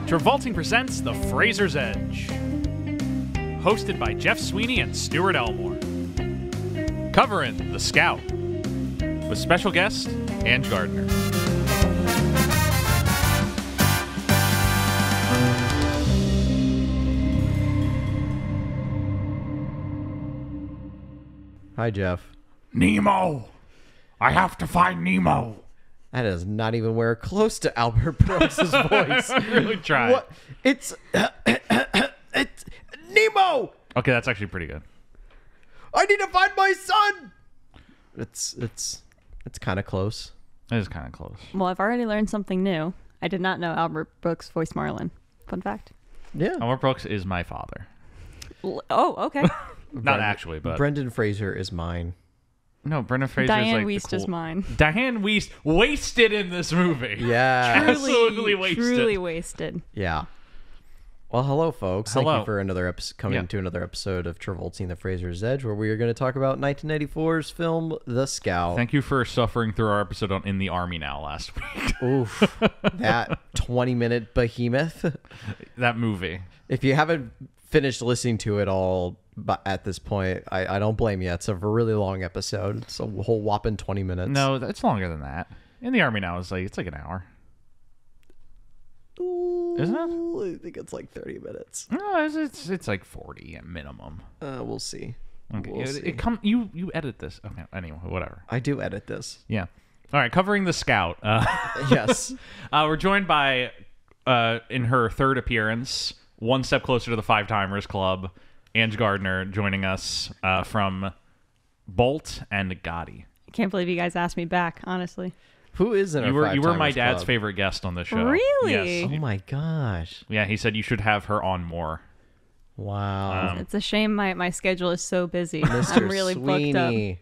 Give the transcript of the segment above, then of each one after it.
Travolting presents The Fraser's Edge. Hosted by Jeff Sweeney and Stuart Elmore. Covering The Scout. With special guest, Ang Gardner. Hi, Jeff. Nemo! I have to find Nemo! That is not even where close to Albert Brooks' voice. I really tried. What? It's Nemo! Okay, that's actually pretty good. I need to find my son! It's kind of close. It is kind of close. Well, I've already learned something new. I did not know Albert Brooks voiced Marlin. Fun fact. Yeah. Albert Brooks is my father. Oh, okay. Not actually, but... Brendan Fraser is mine. No, Brendan Fraser Diane is like Wiest is mine. Diane Wiest wasted in this movie. Yeah. Absolutely wasted. Truly wasted. Yeah. Well, hello, folks. Hello. Thank you for another coming to another episode of Travolting the Fraser's Edge, where we are going to talk about 1994's film The Scout. Thank you for suffering through our episode on In the Army Now last week. Oof. That 20-minute behemoth. That movie. If you haven't finished listening to it all at this point, I don't blame you. It's a really long episode. It's a whole whopping 20 minutes. No, it's longer than that. In the Army Now is like an hour. Isn't it? I think it's like 30 minutes. No, it's like 40 at minimum. We'll see. Okay, We'll see. You edit this. Okay, anyway, whatever. I do edit this. Yeah. All right, covering The Scout. Yes. We're joined by, in her third appearance, one step closer to the Five Timers Club, Ang Gardner joining us from Bolt and Gotti. I can't believe you guys asked me back, honestly. Who is in our You were my Five-Timers dad's Club? favorite guest on this show. Really? Yes. Oh my gosh. Yeah, he said you should have her on more. Wow. It's a shame my schedule is so busy. Mr. I'm really booked up. Sweeney.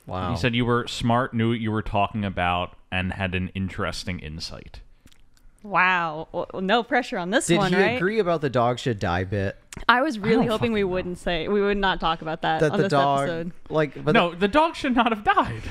Wow. He said you were smart, knew what you were talking about, and had an interesting insight. Wow. Well, no pressure on this Did one, he right? agree about the dog should die bit? I was really don't hoping we fucking would not talk about that That on the this dog, episode. like, but No, the dog should not have died.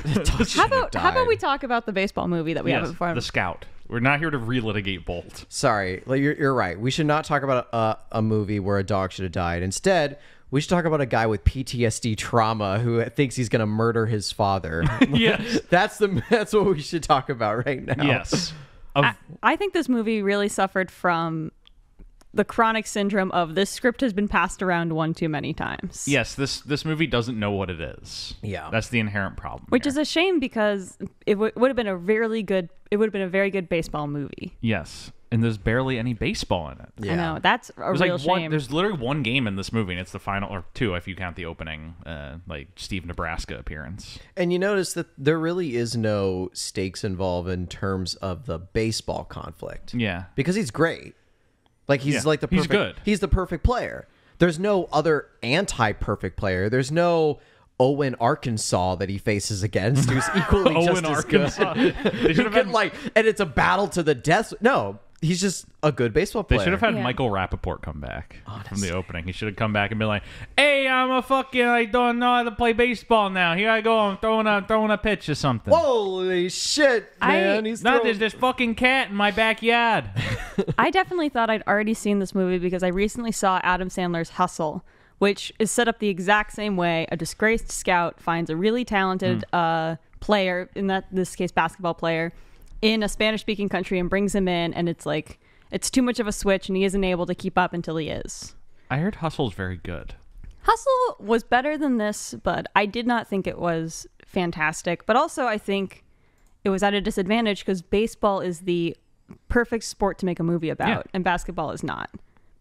How about we talk about the baseball movie that we have before? The Scout. We're not here to relitigate Bolt. sorry, like, you're right. We should not talk about a movie where a dog should have died. Instead, we should talk about a guy with PTSD trauma who thinks he's gonna murder his father. Yes. That's what we should talk about right now. Yes. I think this movie really suffered from the chronic syndrome of this script has been passed around one too many times. Yes, this movie doesn't know what it is. Yeah. That's the inherent problem. Which here. is a shame because it would have been a very good baseball movie. Yes. And there's barely any baseball in it. Yeah. I know. That's a There's real like shame. there's literally one game in this movie, and it's the final, or two if you count the opening, like Steve Nebraska appearance. And you notice that there really is no stakes involved in terms of the baseball conflict. Yeah. Because he's great. Like he's Yeah, like the he's perfect, good. He's the perfect player. There's no other anti-perfect player. There's no Owen Arkansas that he faces against who's equally just Owen as Arkansas. good. They should have had and it's a battle to the death. No, he's just a good baseball They player. should have had Yeah. Michael Rappaport come back from the opening. He should have come back and been like, "Hey, I don't know how to play baseball now. Here I go. I'm throwing a pitch or something." Holy shit, man! He's No, throwing- there's this fucking cat in my backyard. I definitely thought I'd already seen this movie because I recently saw Adam Sandler's Hustle, which is set up the exact same way. A disgraced scout finds a really talented player, in this case basketball player, in a Spanish-speaking country and brings him in, and it's like it's too much of a switch and he isn't able to keep up until he is. I heard Hustle's very good. Hustle was better than this, but I did not think it was fantastic. But also I think it was at a disadvantage because baseball is the perfect sport to make a movie about, and basketball is not.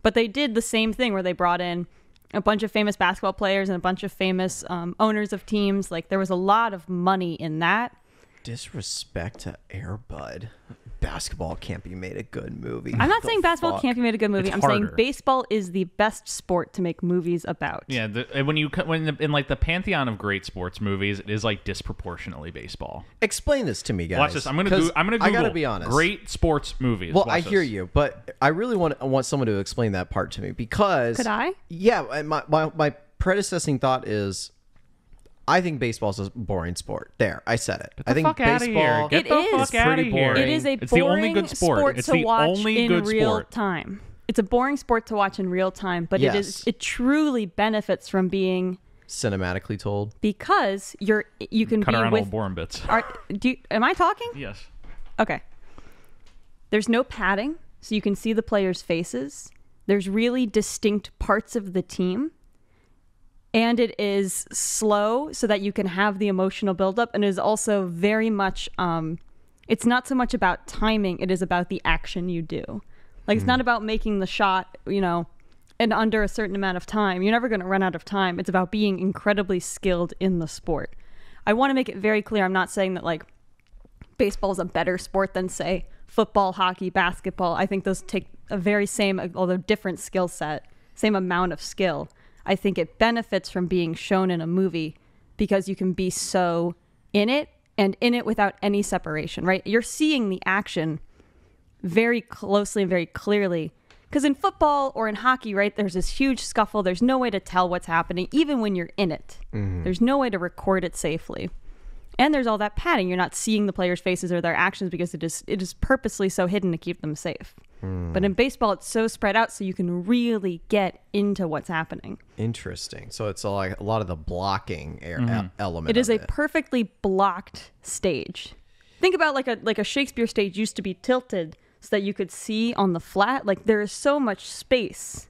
But they did the same thing where they brought in a bunch of famous basketball players and a bunch of famous owners of teams. Like there was a lot of money in that. Disrespect to Air Bud. Basketball can't be made a good movie. I'm not The saying basketball fuck? can't be made a good movie. It's I'm harder. saying baseball is the best sport to make movies about. Yeah, in like the pantheon of great sports movies, it is like disproportionately baseball. Explain this to me, guys. Watch this. I'm gonna 'Cause Google. I gotta be honest. Great sports movies. Well, Watch I hear this. you, but I really want someone to explain that part to me because Could I? Yeah, my predecessing thought is I think baseball's a boring sport. There, I said it. Get the I think fuck outta baseball. here. Get the fuck outta here. It is a It's the only boring good sport. It's to the watch only in good real sport. time. It's a boring sport to watch in real time, but Yes. it truly benefits from being Cinematically told. because you can Cut be around with. all boring bits. Am I talking? Yes. Okay. There's no padding, so you can see the players' faces. There's really distinct parts of the team. And it is slow so that you can have the emotional buildup. And it is also very much, it's not so much about timing. It is about the action you do. Like, it's not about making the shot, in under a certain amount of time. You're never going to run out of time. It's about being incredibly skilled in the sport. I want to make it very clear. I'm not saying that, like, baseball is a better sport than, say, football, hockey, basketball. I think those take a very same, although different skill set, same amount of skill. I think it benefits from being shown in a movie because you can be so in it and in it without any separation, right? You're seeing the action very closely and very clearly. Because in football or in hockey, right, there's this huge scuffle. There's no way to tell what's happening, even when you're in it. There's no way to record it safely. And there's all that padding. You're not seeing the players' faces or their actions because it is purposely so hidden to keep them safe. But in baseball, it's so spread out so you can really get into what's happening. Interesting. So it's like a lot of the blocking element. It is of a perfectly blocked stage. Think about like a Shakespeare stage used to be tilted so that you could see on the flat. Like, there is so much space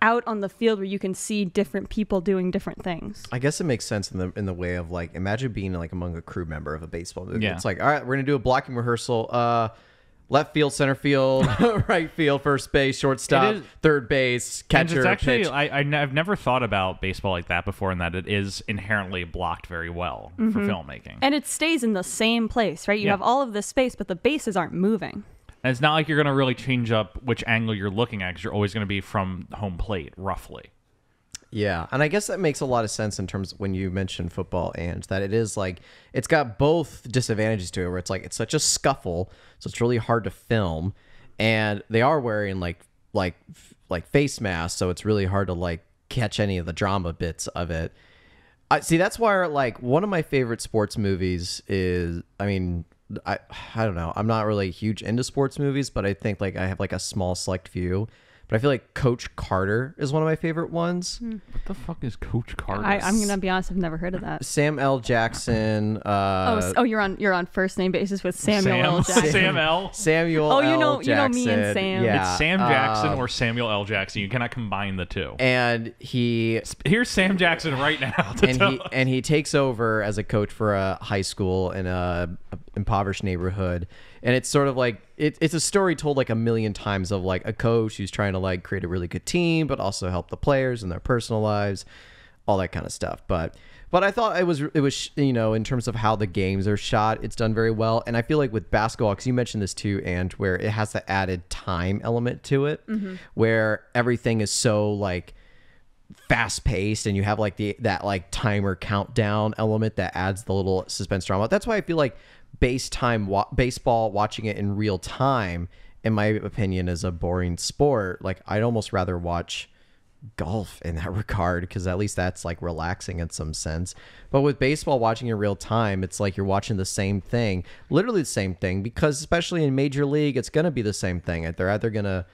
out on the field where you can see different people doing different things. I guess it makes sense in the way of, like, imagine being like among a crew member of a baseball movie. Yeah. It's like, all right, we're gonna do a blocking rehearsal. Left field, center field, right field, first base, shortstop, third base, catcher, And it's actually, pitch. I've never thought about baseball like that before, in that it is inherently blocked very well for filmmaking. And it stays in the same place, right? You have all of this space, but the bases aren't moving. And it's not like you're going to really change up which angle you're looking at, because you're always going to be from home plate, roughly. Yeah, and I guess that makes a lot of sense in terms of when you mention football, and that it is like, it's got both disadvantages to it, where it's like, it's such a scuffle, so it's really hard to film, and they are wearing like face masks, so it's really hard to like catch any of the drama bits of it. See, that's why, like, one of my favorite sports movies is, I mean, I don't know, I'm not really huge into sports movies, but I think, like, I have like a small select few. But I feel like Coach Carter is one of my favorite ones. What the fuck is Coach Carter? I'm gonna be honest, I've never heard of that. Sam L. Jackson. You're on first name basis with Samuel L. Jackson. Sam L. Samuel Oh, L. you know me and Jackson. Sam. Yeah. It's Sam Jackson or Samuel L. Jackson. You cannot combine the two. And Here's Sam Jackson right now. And he takes over as a coach for a high school in a impoverished neighborhood. And it's sort of like, it's a story told like a million times of like a coach who's trying to like create a really good team, but also help the players in their personal lives, all that kind of stuff. But I thought it was, in terms of how the games are shot, it's done very well. And I feel like with basketball, because you mentioned this too, and where it has the added time element to it, where everything is so like fast paced, and you have like that like timer countdown element that adds the little suspense drama. That's why I feel like baseball, watching it in real time, in my opinion, is a boring sport. Like, I'd almost rather watch golf in that regard, because at least that's like relaxing in some sense. But with baseball, watching in real time, it's like you're watching the same thing, literally the same thing, because especially in Major League, it's going to be the same thing. They're either going to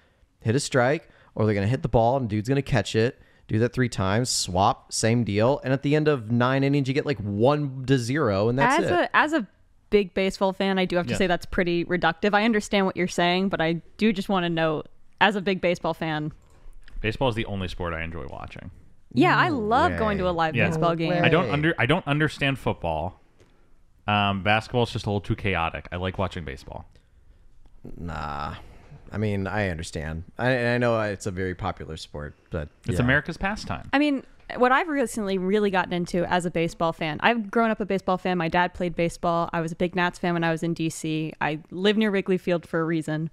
hit a strike, or they're going to hit the ball and dude's going to catch it, do that 3 times, swap, same deal, and at the end of 9 innings you get like 1-0, and that's it. As a big baseball fan, I do have to say that's pretty reductive. I understand what you're saying, but I do just want to note, as a big baseball fan, baseball is the only sport I enjoy watching. Yeah, I love going to a live baseball game. I don't understand football. Basketball is just a little too chaotic. I like watching baseball. Nah, I mean, I understand. I know it's a very popular sport, but it's America's pastime. I mean, what I've recently really gotten into as a baseball fan, I've grown up a baseball fan. My dad played baseball. I was a big Nats fan when I was in DC. I live near Wrigley Field for a reason.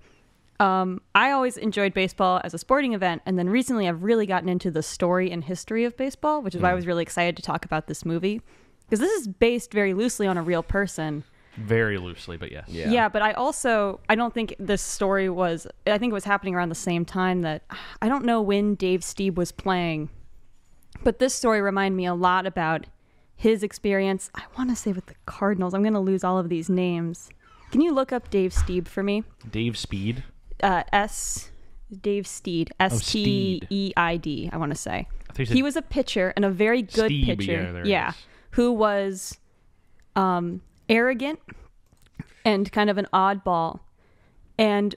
I always enjoyed baseball as a sporting event, and then recently I've really gotten into the story and history of baseball, which is why I was really excited to talk about this movie, because this is based very loosely on a real person. Very loosely, but yes. Yeah, but I don't think this story was, I think it was happening around the same time that, I don't know when Dave Stieb was playing, but this story reminded me a lot about his experience, I want to say with the Cardinals. I'm going to lose all of these names. Can you look up Dave Steed for me? Dave Speed? Dave Steed. Steeid, I want to say. He was a pitcher and a very good Steve, pitcher. Yeah. Who was arrogant and kind of an oddball. And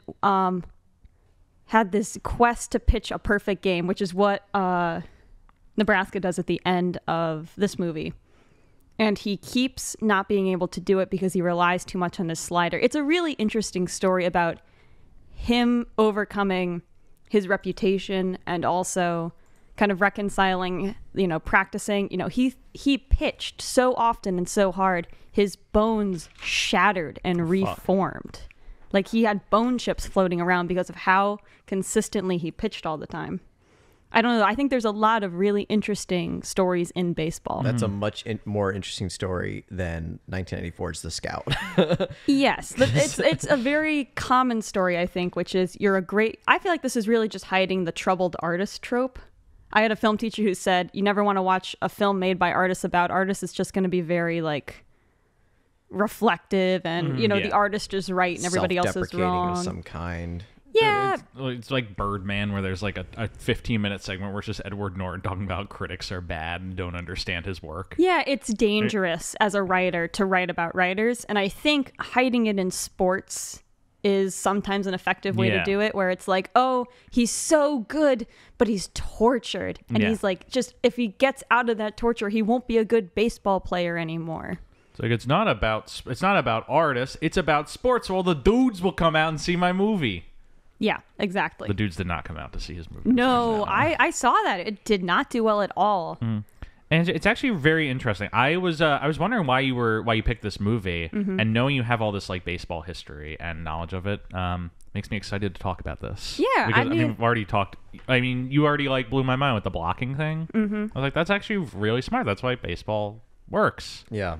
had this quest to pitch a perfect game, which is what Nebraska does at the end of this movie. And he keeps not being able to do it because he relies too much on his slider. It's a really interesting story about him overcoming his reputation and also kind of reconciling, practicing. He pitched so often and so hard, his bones shattered and reformed. Like he had bone chips floating around because of how consistently he pitched all the time. I don't know. I think there's a lot of really interesting stories in baseball. That's a much more interesting story than 1994's The Scout. Yes. It's a very common story, I think, which is I feel like this is really just hiding the troubled artist trope. I had a film teacher who said, you never want to watch a film made by artists about artists. It's just going to be very reflective and, the artist is right and everybody else is wrong. Of some kind. Yeah. It's like Birdman, where there's like a 15-minute segment where it's just Edward Norton talking about critics are bad and don't understand his work. Yeah, it's dangerous as a writer to write about writers. And I think hiding it in sports is sometimes an effective way to do it, where it's like, oh, he's so good, but he's tortured. And he's like, just if he gets out of that torture, he won't be a good baseball player anymore. It's like, it's not about artists, it's about sports. So all the dudes will come out and see my movie. Yeah, exactly. The dudes did not come out to see his movie. No, I saw that. It did not do well at all. And it's actually very interesting. I was wondering why you picked this movie, and knowing you have all this like baseball history and knowledge of it makes me excited to talk about this. Yeah, because we've already talked. I mean, you already like blew my mind with the blocking thing. I was like, that's actually really smart. That's why baseball works. Yeah.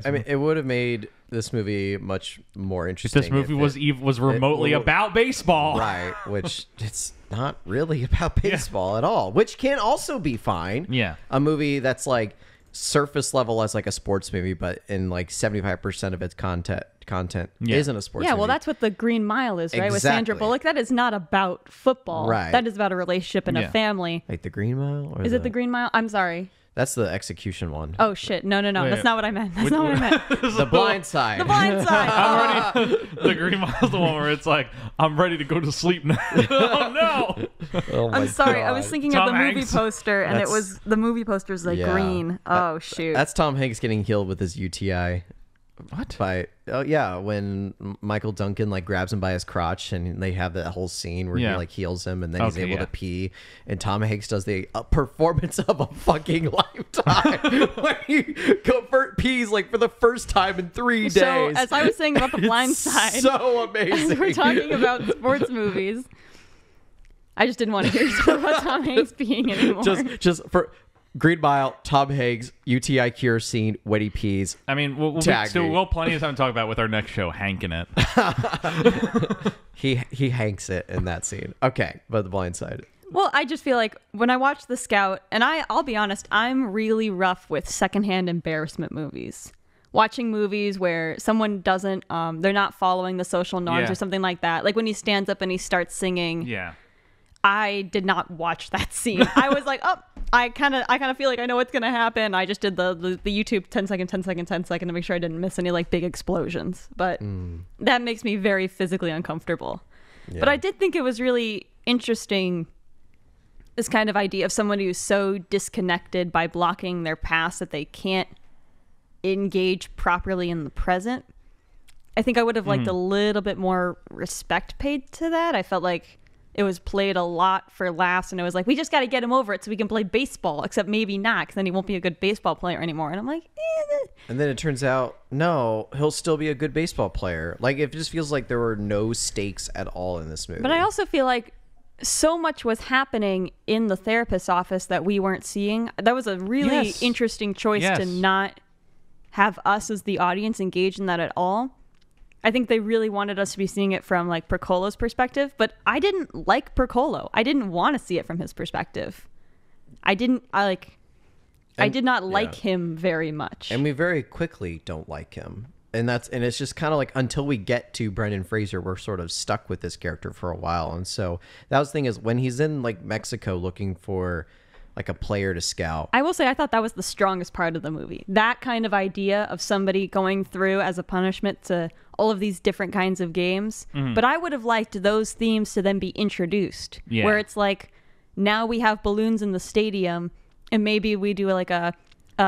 I mean, it would have made this movie much more interesting. If this movie was remotely about baseball. Right, which it's not really about baseball at all, which can also be fine. Yeah. A movie that's like surface level as like a sports movie, but in like 75% of its content isn't a sports movie. Yeah, well, that's what The Green Mile is, right? With Sandra Bullock. That is not about football. Right. That is about a relationship and a family. Like The Green Mile? Or is it The Green Mile? I'm sorry. That's the execution one. Oh, shit. No. Wait, that's not what I meant. That's not what I meant. The Blind Side. The Blind Side. The Green Mile's the one where it's like, I'm ready to go to sleep now. Oh, no. Oh my I'm sorry. God. I was thinking Tom of the movie Hanks. poster, and it was the movie poster's like green. Oh, shoot. That's Tom Hanks getting healed with his UTI. What? When Michael Duncan like grabs him by his crotch and they have that whole scene where he like heals him and then he's able to pee, and Tom Hanks does the performance of a fucking lifetime when he pees like for the first time in 3 days. So as I was saying about The Blind Side, so amazing. as we're talking about sports movies, I just didn't want to hear something about Tom Hanks peeing anymore. Just for Green Mile, Tom Hanks, UTI cure scene, when he pees. I mean, we'll plenty of time to talk about with our next show, Hanking It. He hanks it in that scene. Okay, but The Blind Side. Well, I just feel like when I watch The Scout, and I'll be honest, I'm really rough with secondhand embarrassment movies. Watching movies where someone doesn't, they're not following the social norms or something like that. Like when he stands up and he starts singing. Yeah. I did not watch that scene. I was like, oh, I kind of feel like I know what's going to happen. I just did the YouTube 10 second to make sure I didn't miss any like big explosions. But that makes me very physically uncomfortable. Yeah. But I did think it was really interesting, this kind of idea of someone who's so disconnected by blocking their past that they can't engage properly in the present. I think I would have liked a little bit more respect paid to that. I felt like it was played a lot for laughs, and it was like, we just got to get him over it so we can play baseball, except maybe not, because then he won't be a good baseball player anymore. And I'm like, And then it turns out, no, he'll still be a good baseball player. Like, it just feels like there were no stakes at all in this movie. But I also feel like so much was happening in the therapist's office that we weren't seeing. That was a really interesting choice to not have us as the audience engage in that at all. I think they really wanted us to be seeing it from like Percolo's perspective, but I didn't like Percolo. I didn't want to see it from his perspective. I I did not like him very much. And we very quickly don't like him. And it's just kind of like until we get to Brendan Fraser, we're sort of stuck with this character for a while. And so that was the thing is when he's in like Mexico looking for like a player to scout. I will say I thought that was the strongest part of the movie. That kind of idea of somebody going through as a punishment to all of these different kinds of games. Mm-hmm. But I would have liked those themes to then be introduced. Yeah. Where it's like, now we have balloons in the stadium and maybe we do like a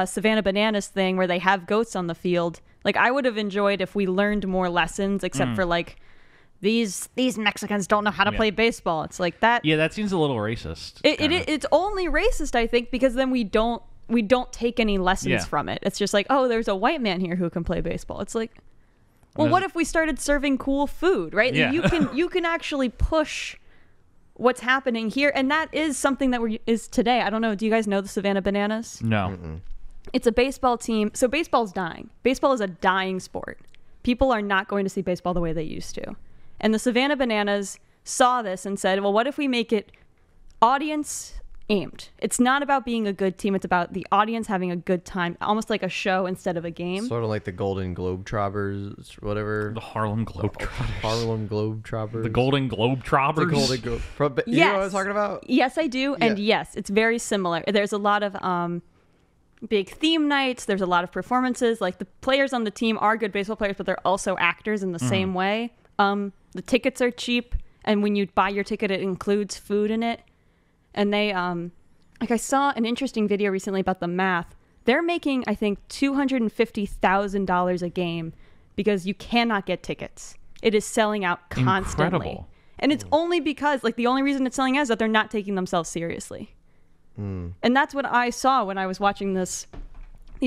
Savannah Bananas thing where they have goats on the field. Like, I would have enjoyed if we learned more lessons, except for like these Mexicans don't know how to play baseball. It's like that. Yeah, that seems a little racist. It's only racist, I think, because then we don't take any lessons from it. It's just like, oh, there's a white man here who can play baseball. It's like, well, what if we started serving cool food, right? Yeah. You can actually push what's happening here, and that is something that is today. I don't know. Do you guys know the Savannah Bananas? No. Mm-mm. It's a baseball team. So baseball's dying. Baseball is a dying sport. People are not going to see baseball the way they used to. And the Savannah Bananas saw this and said, well, what if we make it audience aimed? It's not about being a good team. It's about the audience having a good time, almost like a show instead of a game. Sort of like the Golden Globetrotters, whatever. The Harlem Globetrotters. Harlem Globetrotters. The Golden Globetrotters. The Golden Globetrotters. You know what I'm talking about? Yes, I do. Yeah. And yes, it's very similar. There's a lot of big theme nights. There's a lot of performances. Like, the players on the team are good baseball players, but they're also actors in the same way. The tickets are cheap, and when you buy your ticket, it includes food in it. And they, like, I saw an interesting video recently about the math. They're making, I think, $250,000 a game because you cannot get tickets. It is selling out constantly. Incredible. And it's only because, like, the only reason it's selling out is that they're not taking themselves seriously. And that's what I saw when I was watching these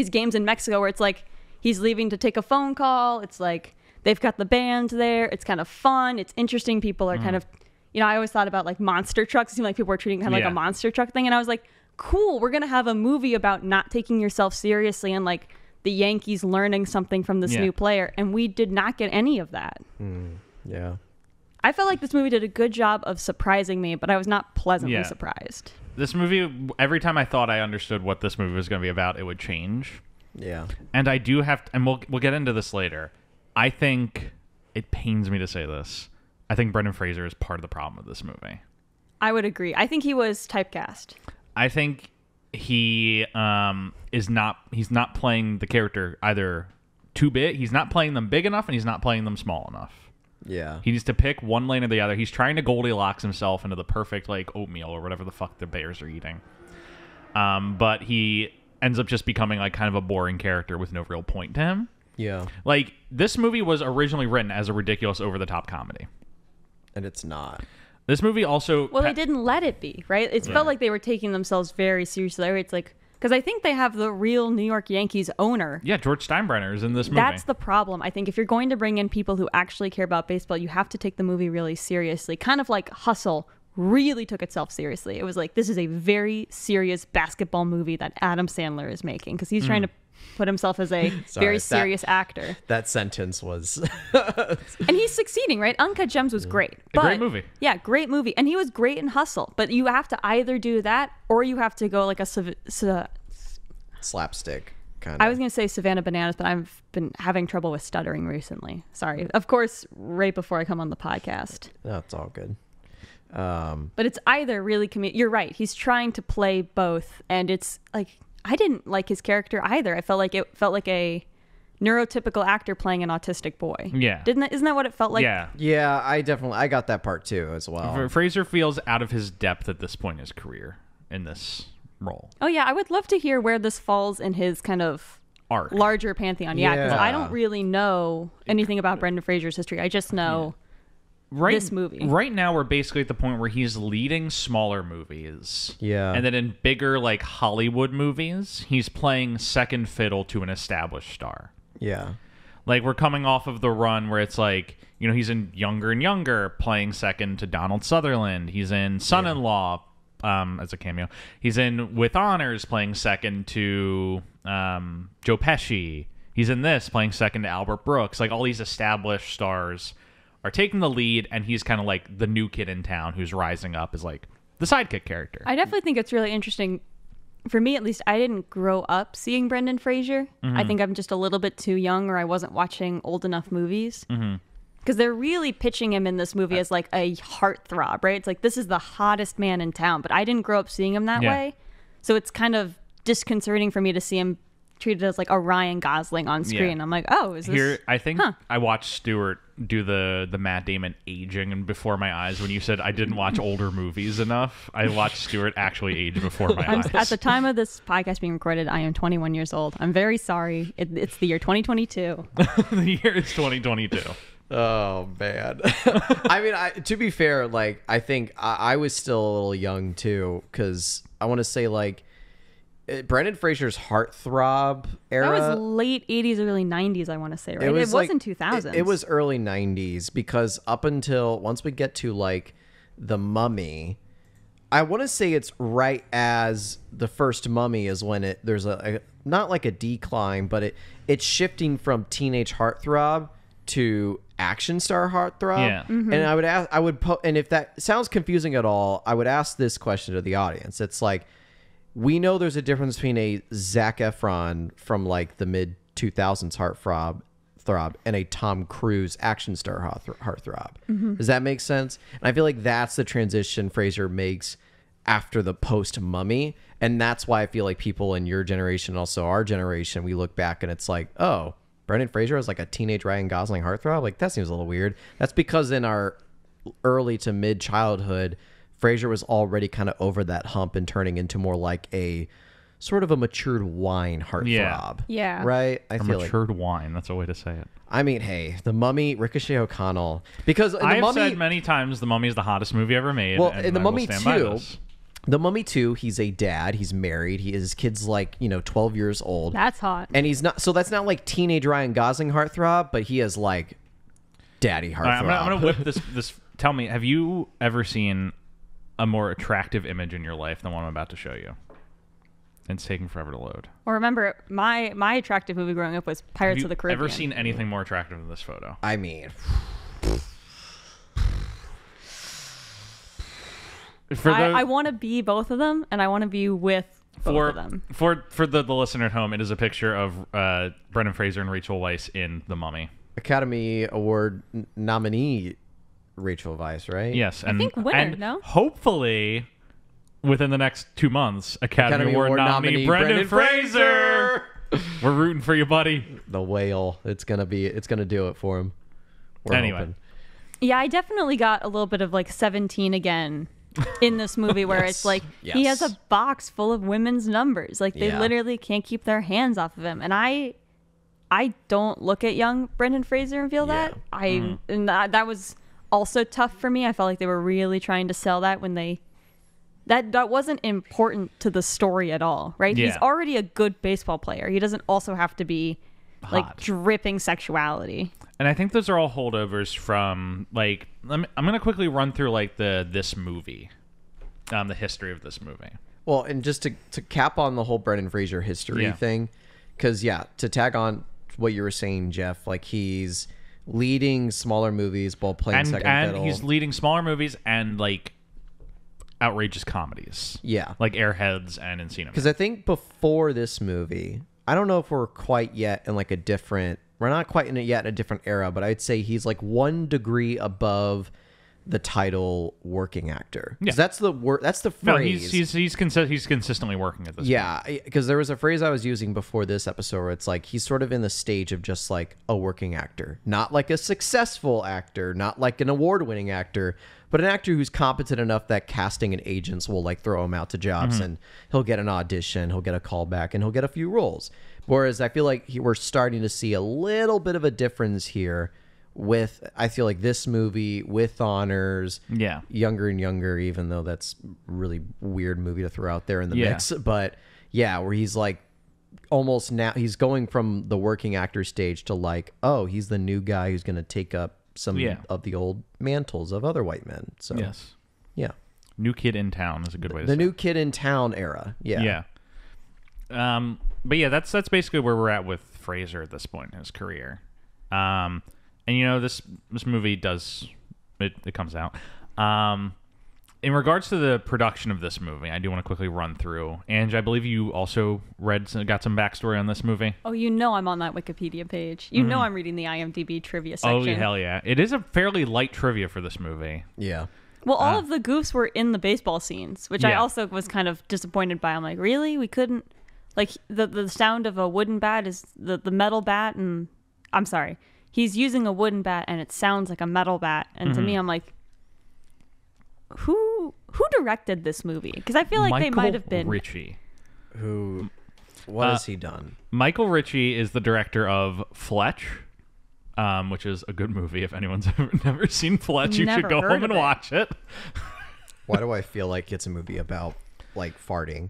games in Mexico, where it's like he's leaving to take a phone call. It's like they've got the band there. It's kind of fun. It's interesting. People are kind of, I always thought about like monster trucks. It seemed like people were treating it kind of like a monster truck thing. And I was like, cool, we're going to have a movie about not taking yourself seriously and like the Yankees learning something from this new player. And we did not get any of that. Yeah. I felt like this movie did a good job of surprising me, but I was not pleasantly surprised. This movie, every time I thought I understood what this movie was going to be about, it would change. Yeah. And I do have to, and we'll get into this later. I think, it pains me to say this, I think Brendan Fraser is part of the problem with this movie. I would agree. I think he was typecast. I think he's not playing the character either too big, he's not playing them big enough, and he's not playing them small enough. Yeah. He needs to pick one lane or the other. He's trying to Goldilocks himself into the perfect like oatmeal or whatever the fuck the bears are eating. But he ends up just becoming like kind of a boring character with no real point to him. Yeah. Like, this movie was originally written as a ridiculous over-the-top comedy. And it's not. This movie also... Well, they didn't let it be, right? It felt like they were taking themselves very seriously. It's like... Because I think they have the real New York Yankees owner. Yeah, George Steinbrenner is in this movie. That's the problem. I think if you're going to bring in people who actually care about baseball, you have to take the movie really seriously. Kind of like Hustle really took itself seriously. It was like, this is a very serious basketball movie that Adam Sandler is making. Because he's trying to put himself as a very serious actor. That sentence was... And he's succeeding, right? Uncut Gems was great. A great movie. Yeah, great movie. And he was great in Hustle. But you have to either do that or you have to go like a... slapstick kind of. I was going to say Savannah Bananas, but I've been having trouble with stuttering recently. Sorry. Of course, right before I come on the podcast. No, it's all good. But it's either really... You're right. He's trying to play both. And it's like... I didn't like his character either. I felt like it felt like a neurotypical actor playing an autistic boy. Yeah. Isn't that what it felt like? Yeah. Yeah, I got that part too as well. Fraser feels out of his depth at this point in his career in this role. Oh yeah, I would love to hear where this falls in his kind of arc, larger pantheon. Yeah, because I don't really know anything about Brendan Fraser's history. I just know this movie. Right now, we're basically at the point where he's leading smaller movies. Yeah. And then in bigger, like, Hollywood movies, he's playing second fiddle to an established star. Yeah. Like, we're coming off of the run where it's like, he's in Younger and Younger, playing second to Donald Sutherland. He's in Son-in-Law, as a cameo. He's in With Honors, playing second to Joe Pesci. He's in this, playing second to Albert Brooks. Like, all these established stars are taking the lead, and he's kind of like the new kid in town who's rising up as like the sidekick character. I definitely think it's really interesting for me at least, I didn't grow up seeing Brendan Fraser. I think I'm just a little bit too young, or I wasn't watching old enough movies. Because they're really pitching him in this movie as like a heartthrob, right? It's like, this is the hottest man in town, but I didn't grow up seeing him that way. So it's kind of disconcerting for me to see him treated as like a Ryan Gosling on screen. Yeah. I'm like, oh, is this... Here, I think I watched Stuart do the Matt Damon aging and before my eyes when you said I didn't watch older movies enough. I watched Stuart actually age before my eyes. At the time of this podcast being recorded, I am 21 years old. I'm very sorry. It's the year 2022. The year is 2022. Oh man. I mean, to be fair, like I think I was still a little young too, because I want to say like Brendan Fraser's heartthrob era. That was late 80s, early 90s, I want to say, right? It was wasn't 2000s. It was early 90s, because up until once we get to like The Mummy, I want to say it's right as the first Mummy is when there's a not like a decline, but it's shifting from teenage heartthrob to action star heartthrob. Yeah. And and if that sounds confusing at all, I would ask this question to the audience. It's like, we know there's a difference between a Zac Efron from like the mid 2000s heartthrob and a Tom Cruise action star heartthrob. Does that make sense? And I feel like that's the transition Fraser makes after the post Mummy, and that's why I feel like people in your generation, also our generation, we look back and it's like, oh, Brendan Fraser is like a teenage Ryan Gosling heartthrob. Like, that seems a little weird. That's because in our early to mid childhood, Fraser was already kind of over that hump and turning into more like a sort of a matured wine heartthrob. Yeah. Right? I feel matured wine. That's a way to say it. I mean, hey, The Mummy, Ricochet O'Connell. Because I've said many times The Mummy is the hottest movie ever made. Well, and in The I will Mummy stand by 2, this. The Mummy 2, he's a dad. He's married. His kid's like, 12 years old. That's hot. And he's not, so that's not like teenage Ryan Gosling heartthrob, but he has like daddy heartthrob. All right, I'm gonna whip this. Tell me, have you ever seen a more attractive image in your life than what I'm about to show you? It's taking forever to load. Well, remember, my attractive movie growing up was Pirates of the Caribbean. Ever seen anything more attractive than this photo? I mean, I want to be both of them, and I want to be with both of them. For the listener at home, it is a picture of Brendan Fraser and Rachel Weisz in The Mummy. Academy Award nominee Rachel Weisz, right? Yes, I think winner, no? Hopefully, within the next 2 months, Academy Award nominee Brendan Fraser. We're rooting for you, buddy. The whale. It's gonna do it for him. We're anyway. hoping. Yeah, I definitely got a little bit of like 17 again in this movie, where it's like he has a box full of women's numbers. Like, they literally can't keep their hands off of him. And I don't look at young Brendan Fraser and feel that. And that was also tough for me. I felt like they were really trying to sell that when that wasn't important to the story at all, right? Yeah. He's already a good baseball player. He doesn't also have to be like hot, dripping sexuality. And I think those are all holdovers from like I'm gonna quickly run through like this movie, the history of this movie. Well, and just to cap on the whole Brendan Fraser history thing, because to tag on what you were saying, Jeff, like he's leading smaller movies while playing second fiddle. And he's leading smaller movies and like outrageous comedies. Yeah. Like Airheads and Encino. Because I think before this movie, I don't know if we're quite yet in like we're not quite in it yet in a different era, but I'd say he's like 1 degree above the title working actor. Yeah. That's the phrase. No, he's consistently working at this point. Yeah, because there was a phrase I was using before this episode where it's like he's sort of in the stage of just like a working actor, not like a successful actor, not like an award-winning actor, but an actor who's competent enough that casting and agents will like throw him out to jobs and he'll get an audition, he'll get a call back, and he'll get a few roles. Whereas I feel like we're starting to see a little bit of a difference here with, I feel like this movie with honors, younger and younger, even though that's really weird movie to throw out there in the mix. But where he's like almost now he's going from the working actor stage to like, oh, he's the new guy who's going to take up some of the old mantles of other white men. So New Kid in Town is a good way to say the New Kid in Town era. But yeah, that's basically where we're at with Fraser at this point in his career. And this movie it comes out. In regards to the production of this movie, I do want to quickly run through. Ange, I believe you also got some backstory on this movie. Oh, I'm on that Wikipedia page. I'm reading the IMDb trivia section. Oh, hell yeah. It is a fairly light trivia for this movie. Yeah. Well, all of the goofs were in the baseball scenes, which I also was kind of disappointed by. I'm like, really? We couldn't... Like, the sound of a wooden bat is the metal bat, and... I'm sorry. He's using a wooden bat, and it sounds like a metal bat. And to me, I'm like... Who directed this movie? Because I feel like they might have been... Michael Ritchie. What has he done? Michael Ritchie is the director of Fletch, which is a good movie. If anyone's never seen Fletch, you should go home and watch it. Why do I feel like it's a movie about, like, farting?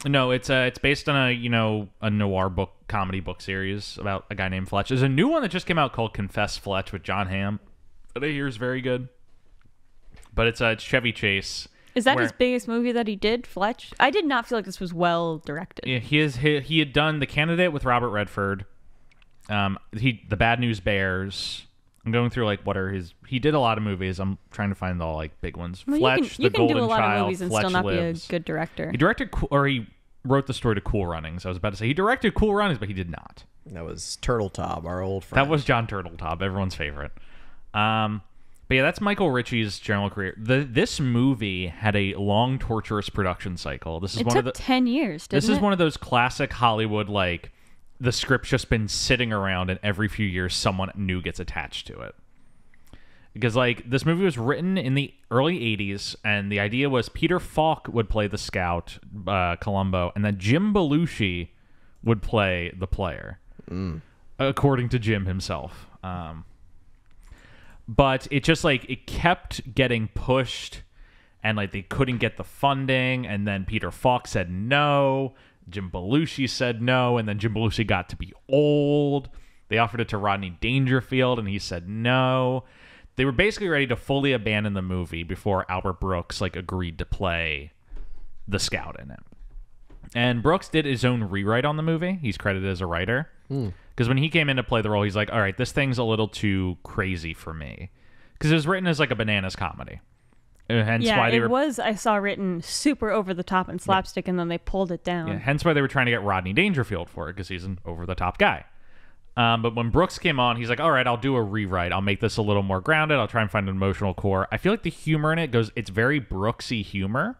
No, it's based on a noir comedy book series about a guy named Fletch. There's a new one that just came out called Confess Fletch with John Hamm that I hear is very good. But it's Chevy Chase. Is that his biggest movie that he did, Fletch? I did not feel like this was well directed. Yeah, he had done The Candidate with Robert Redford. The Bad News Bears. I'm going through like what are his. He did a lot of movies. I'm trying to find all like big ones. Well, Fletch, you The can Golden do a lot Child, of movies and Fletch still not Lives. be a good director. He directed he wrote the story to Cool Runnings. I was about to say he directed Cool Runnings, but he did not. That was Turtletop, our old friend. That was John Turtletop, everyone's favorite. But yeah, that's Michael Ritchie's general career. This movie had a long, torturous production cycle. It took 10 years, didn't it? This is one of those classic Hollywood, like, the script's just been sitting around and every few years someone new gets attached to it. Because, like, this movie was written in the early 80s, and the idea was Peter Falk would play the scout, Columbo, and then Jim Belushi would play the player, according to Jim himself. But it just, like, it kept getting pushed, and, like, they couldn't get the funding, and then Peter Falk said no, Jim Belushi said no, and then Jim Belushi got to be old. They offered it to Rodney Dangerfield, and he said no. They were basically ready to fully abandon the movie before Albert Brooks, like, agreed to play the scout in it. And Brooks did his own rewrite on the movie. He's credited as a writer. Because when he came in to play the role, he's like, all right, this thing's a little too crazy for me. Because it was written as like a bananas comedy. Hence why they was, I saw written super over the top and slapstick, and then they pulled it down. Yeah, hence why they were trying to get Rodney Dangerfield for it, because he's an over the top guy. But when Brooks came on, he's like, all right, I'll do a rewrite. I'll make this a little more grounded. I'll try and find an emotional core. I feel like the humor in it it's very Brooksy humor.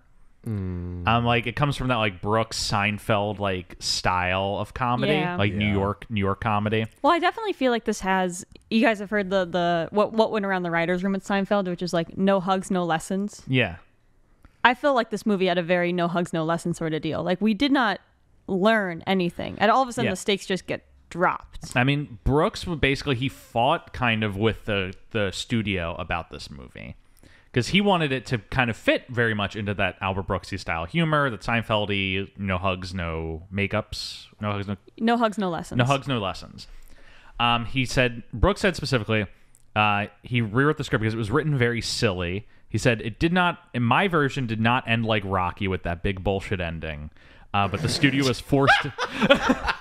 Like it comes from that like Brooks Seinfeld like style of comedy, New York comedy. Well, I definitely feel like this has. You guys have heard the what went around the writers' room at Seinfeld, which is like no hugs, no lessons. Yeah, I feel like this movie had a very no hugs, no lessons sort of deal. Like we did not learn anything, and all of a sudden the stakes just get dropped. I mean, Brooks basically he fought kind of with the studio about this movie. Because he wanted it to kind of fit very much into that Albert Brooksy style humor, that Seinfeld-y, no hugs, no makeups, no hugs, no hugs, no lessons. No hugs, no lessons. Brooks said specifically, he rewrote the script because it was written very silly. He said, it did not, in my version, did not end like Rocky with that big bullshit ending. But the studio was forced to...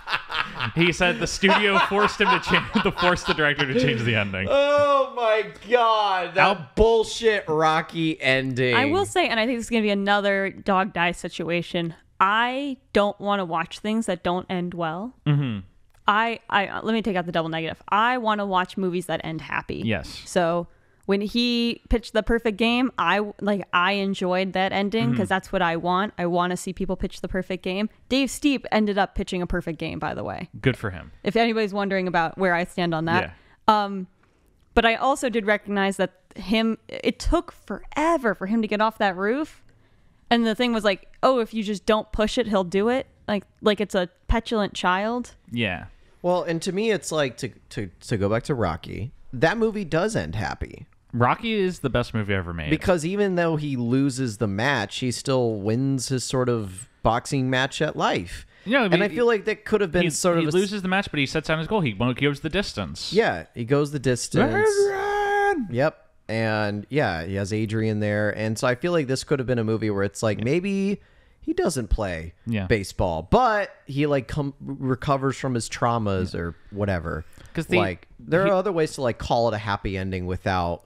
He said the studio forced him to force the director to change the ending. Oh my god, that bullshit Rocky ending. I will say, and I think this is going to be another dog die situation. I don't want to watch things that don't end well. Mm-hmm. I let me take out the double negative. I want to watch movies that end happy. Yes. So when he pitched The Perfect Game, I enjoyed that ending because that's what I want. I want to see people pitch the perfect game. Dave Steep ended up pitching a perfect game, by the way. Good for him. If anybody's wondering about where I stand on that. Yeah. But I also did recognize that it took forever for him to get off that roof. And the thing was like, oh, if you just don't push it, he'll do it. Like it's a petulant child. Yeah. Well, and to me, it's like to go back to Rocky, that movie does end happy. Rocky is the best movie ever made. Because even though he loses the match, he still wins his sort of boxing match at life. Yeah, and I feel like that could have been sort of... He loses the match, but he sets down his goal. He goes the distance. Yeah, he goes the distance. Run! Yep. And yeah, he has Adrian there. And so I feel like this could have been a movie where it's like maybe he doesn't play baseball, but he like recovers from his traumas or whatever. Because there are other ways to like call it a happy ending without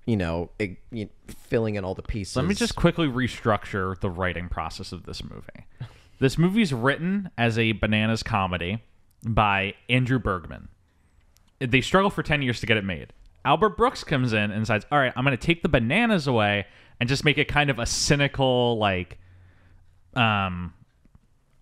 filling in all the pieces. Let me just quickly restructure the writing process of this movie. This movie's written as a bananas comedy by Andrew Bergman. They struggle for 10 years to get it made. Albert Brooks comes in and decides, all right, I'm going to take the bananas away and just make it kind of a cynical, like, I'm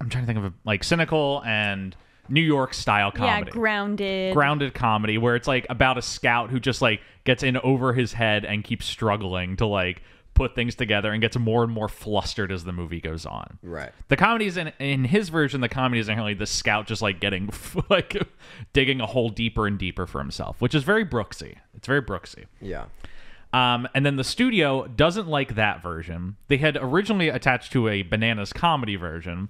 trying to think of cynical and New York style comedy. Yeah, grounded comedy where it's like about a scout who just like gets in over his head and keeps struggling to like put things together and gets more and more flustered as the movie goes on. Right. The comedy is in his version. The comedy is inherently the scout just like getting like digging a hole deeper and deeper for himself, which is very Brooksy. It's very Brooksy. Yeah. And then the studio doesn't like that version. They had originally attached to a bananas comedy version.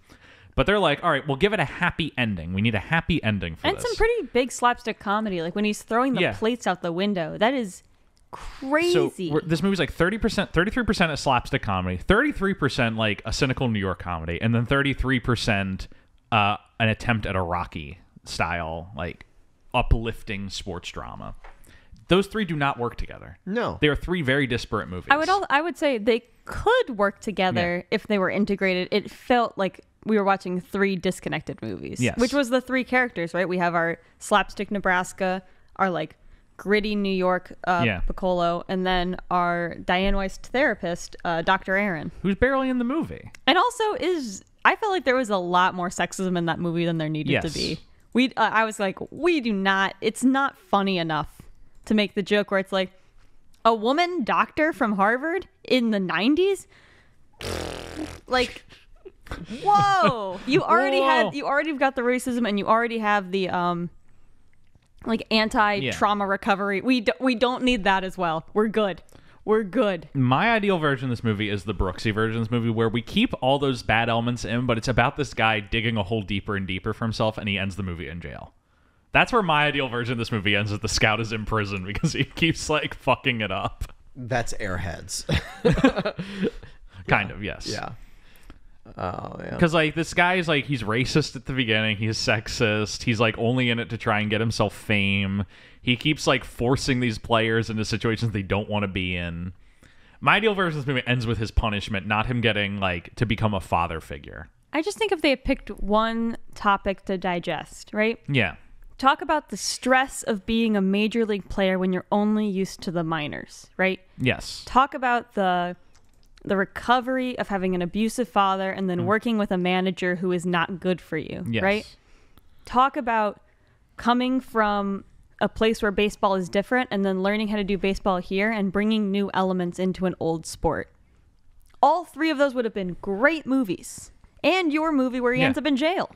But they're like, all right, we'll give it a happy ending. We need a happy ending for this. And some pretty big slapstick comedy. Like when he's throwing the plates out the window. That is crazy. So this movie's like 30%, 33% a slapstick comedy, 33% like a cynical New York comedy, and then 33% an attempt at a Rocky style, like uplifting sports drama. Those three do not work together. No. They are three very disparate movies. I would say they could work together if they were integrated. It felt like we were watching three disconnected movies. Yes. Which was the three characters, right? We have our slapstick Nebraska, our like gritty New York Piccolo, and then our Diane Weiss therapist, Dr. Aaron. Who's barely in the movie. And also I felt like there was a lot more sexism in that movie than there needed to be. I was like, it's not funny enough to make the joke where it's like, a woman doctor from Harvard in the 90s? Like, whoa. You already got the racism, and you already have the like anti-trauma recovery. We don't need that as well. We're good. My ideal version of this movie is the Brooksy version of this movie, where we keep all those bad elements in, but it's about this guy digging a hole deeper and deeper for himself, and he ends the movie in jail. That's where my ideal version of this movie ends, is the scout is in prison because he keeps like fucking it up. That's Airheads. Kind of, yes. Yeah. Oh, yeah. Because like this guy is like, he's racist at the beginning, he's sexist, he's like only in it to try and get himself fame. He keeps like forcing these players into situations they don't want to be in. My ideal version of this movie ends with his punishment, not him getting like to become a father figure. I just think if they had picked one topic to digest, right? Yeah. Talk about the stress of being a major league player when you're only used to the minors, right? Yes. Talk about the recovery of having an abusive father and then working with a manager who is not good for you, right? Talk about coming from a place where baseball is different and then learning how to do baseball here and bringing new elements into an old sport. All three of those would have been great movies. And your movie where he ends up in jail.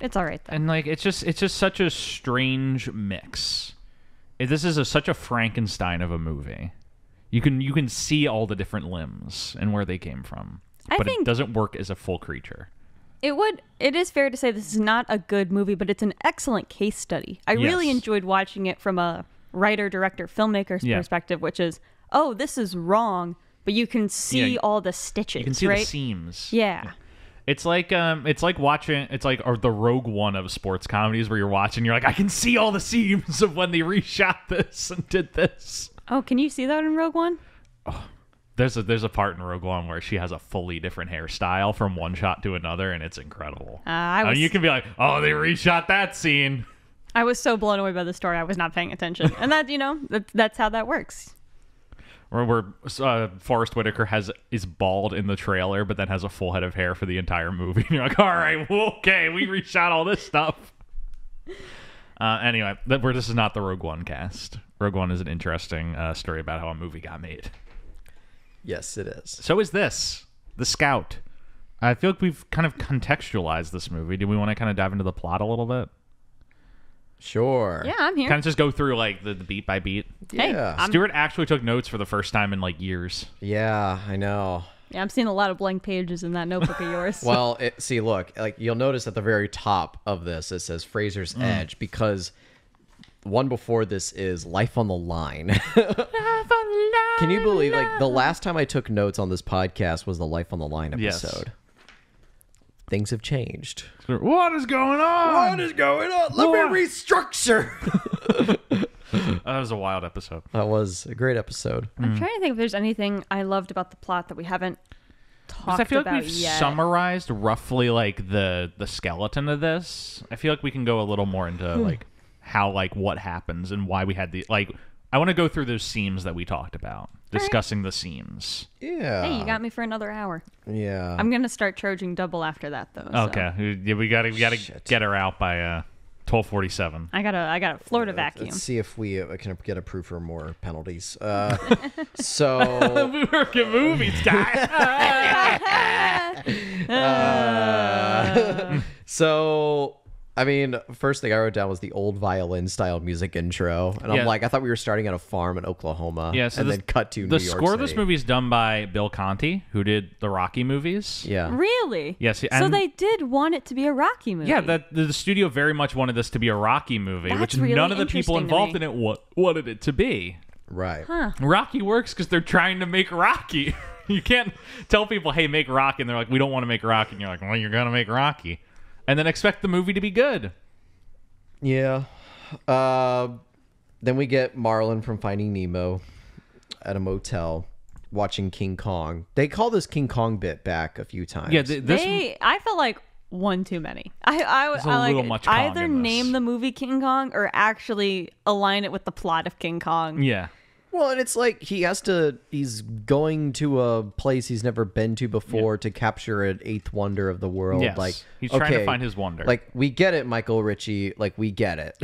It's all right, though. And like it's just such a strange mix. This is such a Frankenstein of a movie. You can see all the different limbs and where they came from, but it doesn't work as a full creature. It is fair to say this is not a good movie, but it's an excellent case study. I really enjoyed watching it from a writer, director, filmmaker's perspective, which is, oh, this is wrong, but you can see all the stitches. You can see the seams. Yeah. It's like watching the Rogue One of sports comedies where you're watching, you're like, I can see all the seams of when they reshot this and did this. Oh, can you see that in Rogue One? Oh, there's a part in Rogue One where she has a fully different hairstyle from one shot to another, and it's incredible. You can be like, oh, they reshot that scene. I was so blown away by the story, I was not paying attention, and that that's how that works. Where Forrest Whitaker is bald in the trailer, but then has a full head of hair for the entire movie. And you're like, all right, well, okay, we reshot all this stuff. Anyway, this is not the Rogue One cast. Rogue One is an interesting story about how a movie got made. Yes, it is. So is this, The Scout. I feel like we've kind of contextualized this movie. Do we want to kind of dive into the plot a little bit? Sure. Yeah, I'm here. Kind of just go through like the beat by beat. Yeah. Hey, Stuart actually took notes for the first time in like years. Yeah, I know. Yeah, I'm seeing a lot of blank pages in that notebook of yours. Well, look, like you'll notice at the very top of this, it says Fraser's Edge, because one before this is Life on the Line. Can you believe, like, the last time I took notes on this podcast was the Life on the Line episode? Yes. Things have changed. What is going on? What is going on? Let me restructure. That was a wild episode. That was a great episode. I'm trying to think if there's anything I loved about the plot that we haven't talked I feel like about we've yet. summarized roughly like the skeleton of this. I feel like we can go a little more into like how like what happens and why we had the like. I want to go through those seams that we talked about, discussing the seams. Yeah. Hey, you got me for another hour. Yeah. I'm gonna start charging double after that though. So. Okay, yeah, we gotta get her out by 12:47. I got a Florida vacuum. Let's see if we can get approved for more penalties. So We work at movies, guys. so I mean, first thing I wrote down was the old violin style music intro, and I'm like, I thought we were starting at a farm in Oklahoma, Yeah, so and this- then cut to New The York score of City. this movie is done by Bill Conti, who did the Rocky movies. Yeah. Really? Yes, So and- they did want it to be a Rocky movie. Yeah, the studio very much wanted this to be a Rocky movie, That's which really none of the people interesting to involved me. in it wanted it to be. Right. Rocky works because they're trying to make Rocky. You can't tell people, hey, make Rocky, and they're like, we don't want to make Rocky. And you're like, well, you're going to make Rocky. And then expect the movie to be good. Yeah. Then we get Marlin from Finding Nemo at a motel watching King Kong. They call this King Kong bit back a few times. Yeah, this I felt like one too many. I There's a little like much Kong either in this. name the movie King Kong or actually align it with the plot of King Kong. yeah. Well, and it's like he's going to a place he's never been to before to capture an eighth wonder of the world. Yes. Like He's trying to okay, find his wonder. Like, we get it, Michael Ritchie. Like, we get it.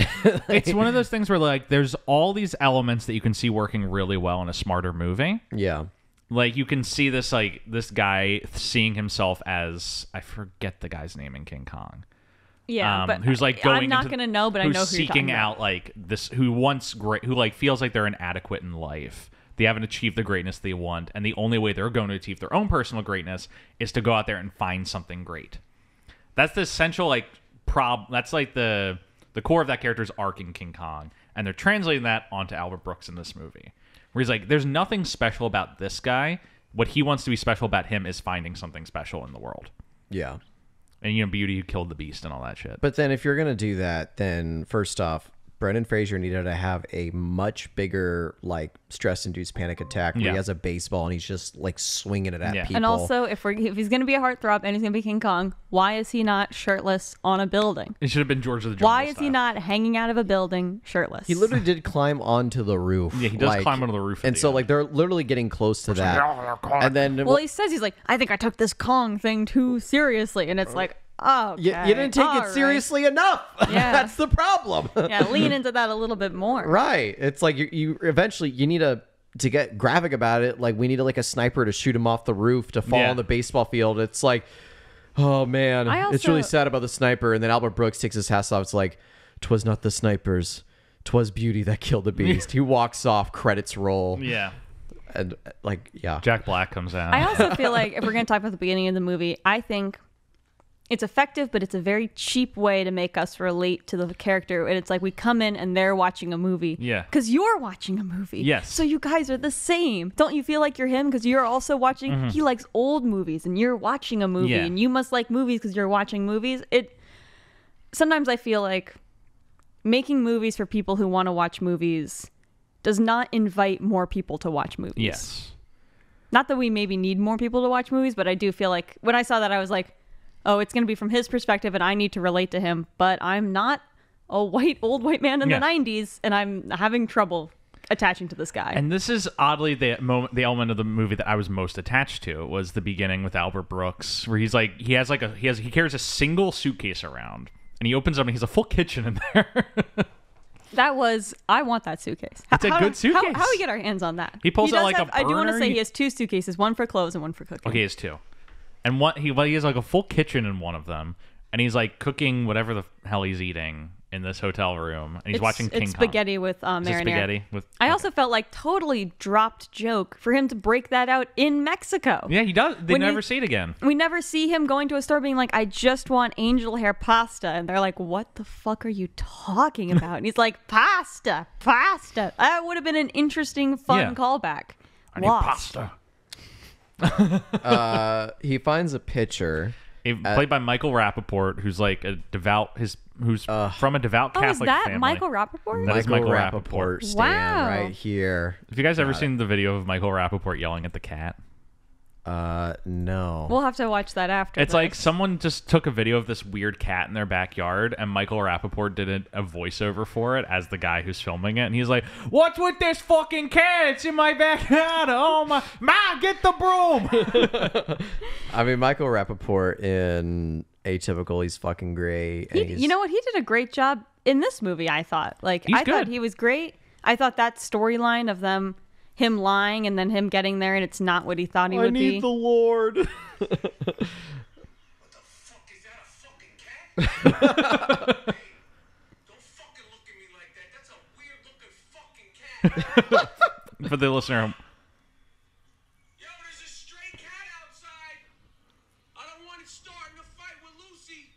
It's one of those things where, like, there's all these elements that you can see working really well in a smarter movie. Yeah. Like, you can see this, like, this guy seeing himself as, I forget the guy's name in King Kong. Yeah, but who's like going I'm not into- gonna know, but I know who who's you're talking seeking about. out like this, who wants great, who like feels like they're inadequate in life. They haven't achieved the greatness they want, and the only way they're going to achieve their own personal greatness is to go out there and find something great. That's the essential like That's like the core of that character's arc in King Kong, and they're translating that onto Albert Brooks in this movie, where he's like, "There's nothing special about this guy. What he wants to be special about him is finding something special in the world." Yeah. And, you know, Beauty Who Killed the Beast and all that shit. But then if you're going to do that, then first off, Brendan Fraser needed to have a much bigger, like, stress-induced panic attack where Yeah. he has a baseball and he's just, like, swinging it at Yeah. people. And also, if he's gonna be a heartthrob and he's gonna be King Kong, why is he not shirtless on a building? It should have been George of the Jungle Why is he style. not hanging out of a building shirtless? He literally did climb onto the roof. Yeah, he does like- climb onto the roof at And the so, end. like, they're literally getting close to that. And then... Well, he says he's like, I think I took this Kong thing too seriously, and it's like, oh, you didn't take it seriously enough. Yeah. That's the problem. Yeah, lean into that a little bit more. Right. It's like you eventually you need to get graphic about it. Like, we needed like a sniper to shoot him off the roof to fall Yeah. on the baseball field. It's like, oh man, it's really also- sad about the sniper. And then Albert Brooks takes his hat off. It's like, 'twas not the snipers, 'twas beauty that killed the beast. He walks off, credits roll. Yeah. And like, yeah. Jack Black comes out. I also feel like if we're going to talk about the beginning of the movie, I think it's effective, but it's a very cheap way to make us relate to the character. And it's like we come in and they're watching a movie. Yeah. Because you're watching a movie. Yes. So you guys are the same. Don't you feel like you're him? Because you're also watching, he likes old movies and you're watching a movie. Yeah. And you must like movies because you're watching movies. Sometimes I feel like making movies for people who want to watch movies does not invite more people to watch movies. Yes. Not that we maybe need more people to watch movies, but I do feel like when I saw that, I was like, oh, it's going to be from his perspective and I need to relate to him. But I'm not a old white man in Yeah. the 90s and I'm having trouble attaching to this guy. And this is oddly the element of the movie that I was most attached to was the beginning with Albert Brooks, where he's like, he carries a single suitcase around and he opens up and he's a full kitchen in there. I want that suitcase. It's a good suitcase. How do we get our hands on that? He pulls out does like a I do want to burner. say he has two suitcases, one for clothes and one for cooking. Okay, he has two. And he has like a full kitchen in one of them, and he's like cooking whatever the hell he's eating in this hotel room, and he's watching King It's Kong. spaghetti with Is it marinara. spaghetti with? I also felt like totally dropped joke for him to break that out in Mexico. Yeah, he does. They When never he- see it again. We never see him going to a store being like, I just want angel hair pasta. And they're like, what the fuck are you talking about? And he's like, pasta. That would have been an interesting, fun Yeah. callback. I need Lost. pasta. He finds a pitcher Played by Michael Rappaport, who's like a devout, who's from a devout Catholic is that family. Michael Rappaport? That is Michael Rappaport. Stan Wow. right here. Have you guys ever seen the video of Michael Rappaport yelling at the cat? No. We'll have to watch that after. It's this. like someone just took a video of this weird cat in their backyard, and Michael Rappaport did a voiceover for it as the guy who's filming it, and he's like, "What's with this fucking cat? It's in my backyard. Oh my, get the broom." I mean, Michael Rappaport in Atypical, he's fucking great. And you know what? He did a great job in this movie. I thought. Like, He's I thought good. he was great. I thought that storyline of him lying and then him getting there and it's not what he thought he would be. I need the Lord. What the fuck is that? A fucking cat? Hey, don't fucking look at me like that. That's a weird looking fucking cat. For the listener, Yo, there's a stray cat outside. I don't want it starting a fight with Lucy.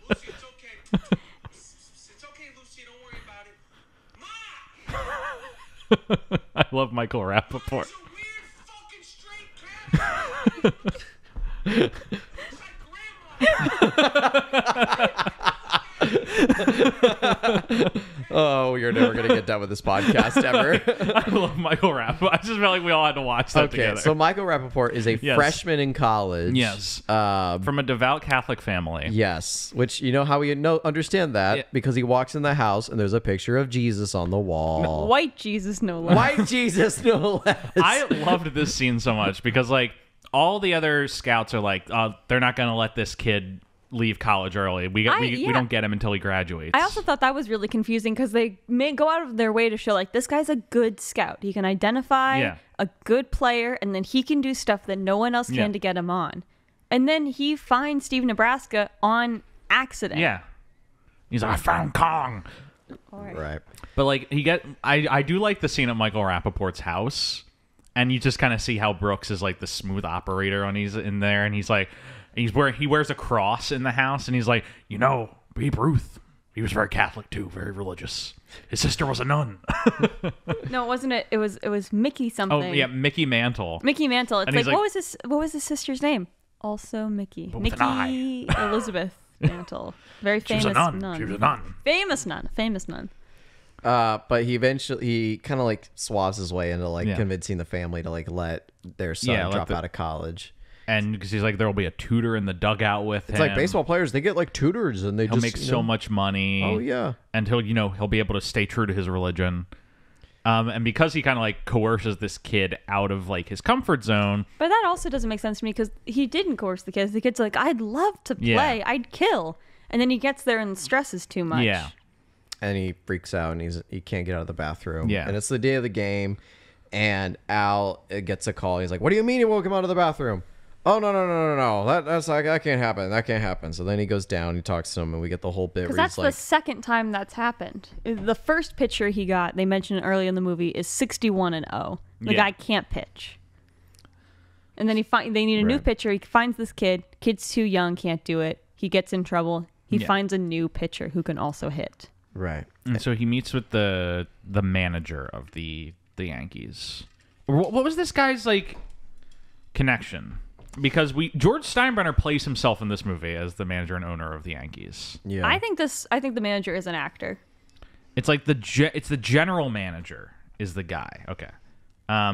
Lucy, it's okay. It's okay, Lucy. Don't worry about it. Ma! I love Michael Rappaport. There's a weird fucking stray cat. It's like grandma. Oh, you're never gonna get done with this podcast ever. I love Michael Rappaport. I just felt like we all had to watch that Okay, together. so Michael Rappaport is a Yes. freshman in college. Yes. From a devout Catholic family. Yes, which you know how we understand that Yeah. because he walks in the house and there's a picture of Jesus on the wall. White Jesus, no less. White Jesus, no less. I loved this scene so much because, like, all the other scouts are like, they're not going to let this kid leave college early. We don't get him until he graduates. I also thought that was really confusing because they may go out of their way to show like this guy's a good scout. He can identify a good player, and then he can do stuff that no one else can to get him on. And then he finds Steve Nebraska on accident. Yeah. He's like, I found Kong. Right. But like I do like the scene at Michael Rappaport's house, and you just kind of see how Brooks is like the smooth operator when he's in there, and he's like he wears a cross in the house, and he's like, you know, Babe Ruth, he was very Catholic too, very religious. His sister was a nun. No, it wasn't it. It was Mickey something. Oh yeah, Mickey Mantle. Mickey Mantle. It's And like, he's like- what was his sister's name? Also Mickey. But with an Mickey Elizabeth Mantle. Very She was famous a nun. nun. She was a nun. Famous nun. But he kind of like swabs his way into like Yeah. convincing the family to like let their son Yeah, let drop the- out of college. And because he's like, there will be a tutor in the dugout with him. It's like baseball players; they get like tutors, and they He'll just make you so know- much money. Oh yeah. And he'll be able to stay true to his religion. And because he kind of like coerces this kid out of like his comfort zone. But that also doesn't make sense to me because he didn't coerce the kids. The kid's like, I'd love to play. Yeah. I'd kill. And then he gets there and stresses too much. Yeah. And he freaks out, and he can't get out of the bathroom. Yeah. And it's the day of the game, and Al gets a call. He's like, "What do you mean you won't come out of the bathroom?" "Oh no! That's like that can't happen. That can't happen." So then he goes down, he talks to him, and we get the whole bit Because where that's he's the like, second time that's happened. The first pitcher he got, they mentioned early in the movie, is 61-0. The Yeah. guy can't pitch. And then they need a new Right. pitcher. He finds this kid. Kid's too young, can't do it. He gets in trouble. He Yeah. finds a new pitcher who can also hit. right. And so he meets with the manager of the Yankees. What was this guy's like connection? Because George Steinbrenner plays himself in this movie as the manager and owner of the Yankees. Yeah. I think the manager is an actor. It's like it's the general manager is the guy. Okay.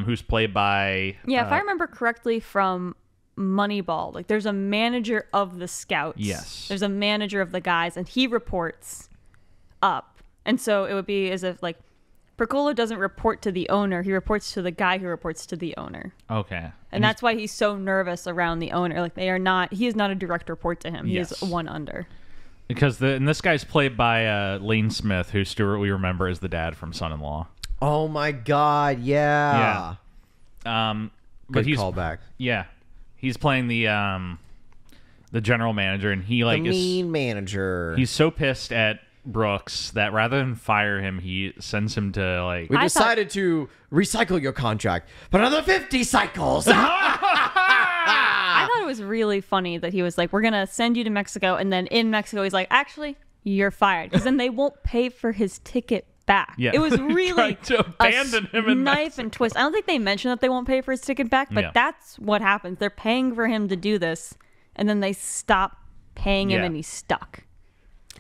Who's played by Yeah, if I remember correctly from Moneyball, like there's a manager of the scouts. Yes. There's a manager of the guys, and he reports up. And so it would be as if like Percolo doesn't report to the owner, he reports to the guy who reports to the owner. Okay. And that's why he's so nervous around the owner. Like he is not a direct report to him. He Yes. is one under. Because and this guy's played by Lane Smith, who Stuart we remember as the dad from Son-in-Law. Oh my God! Yeah. But Good he's callback. Yeah, he's playing the general manager, and he like The is mean manager. he's so pissed at Brooks that rather than fire him, he sends him to like. We I decided to recycle your contract, but another 50 cycles. I thought it was really funny that he was like, we're going to send you to Mexico. And then in Mexico, he's like, actually, you're fired. Because then they won't pay for his ticket back. Yeah. It was really Tried to abandon him in knife and twist. I don't think they mentioned that they won't pay for his ticket back, but Yeah. that's what happens. They're paying for him to do this, and then they stop paying him, Yeah. and he's stuck.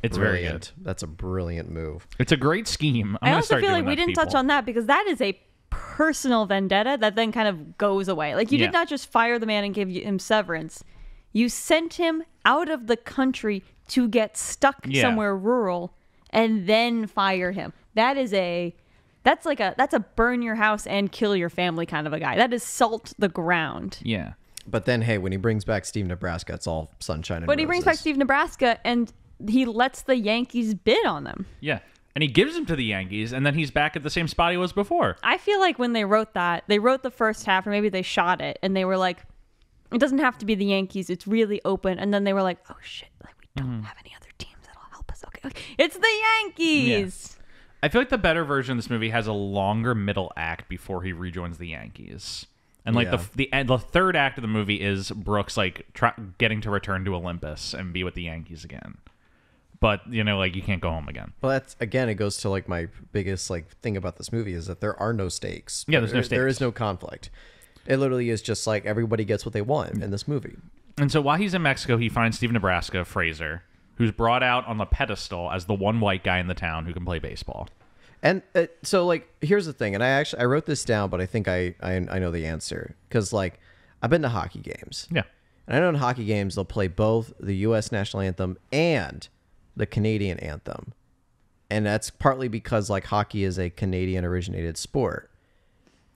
It's very good. Brilliant. That's a brilliant move. It's a great scheme. I also feel like we didn't touch on that because that is a personal vendetta that then kind of goes away. Like, you Yeah. did not just fire the man and give him severance. You sent him out of the country to get stuck Yeah. somewhere rural and then fire him. That's a burn your house and kill your family kind of a guy. That is salt the ground. Yeah. But then, hey, when he brings back Steve Nebraska, it's all sunshine and But he brings back roses. Steve Nebraska and he lets the Yankees bid on them. Yeah. And he gives him to the Yankees, and then he's back at the same spot he was before. I feel like when they wrote that, they wrote the first half, or maybe they shot it, and they were like, it doesn't have to be the Yankees. It's really open. And then they were like, oh, shit, like we don't have any other teams that'll help us. Okay. It's the Yankees. I feel like the better version of this movie has a longer middle act before he rejoins the Yankees. And like Yeah. the third act of the movie is Brooks like getting to return to Olympus and be with the Yankees again. But, you know, like, you can't go home again. Well, that's, again, it goes to like my biggest like thing about this movie is that there are no stakes. Yeah, there's no There stakes. is no conflict. It literally is just like everybody gets what they want in this movie. And so while he's in Mexico, he finds Steve Nebraska, Fraser, who's brought out on the pedestal as the one white guy in the town who can play baseball. And so, like, here's the thing, and I wrote this down, but I think I know the answer because, like, I've been to hockey games. Yeah. And I know in hockey games they'll play both the U.S. national anthem and the Canadian anthem, and that's partly because like hockey is a Canadian originated sport,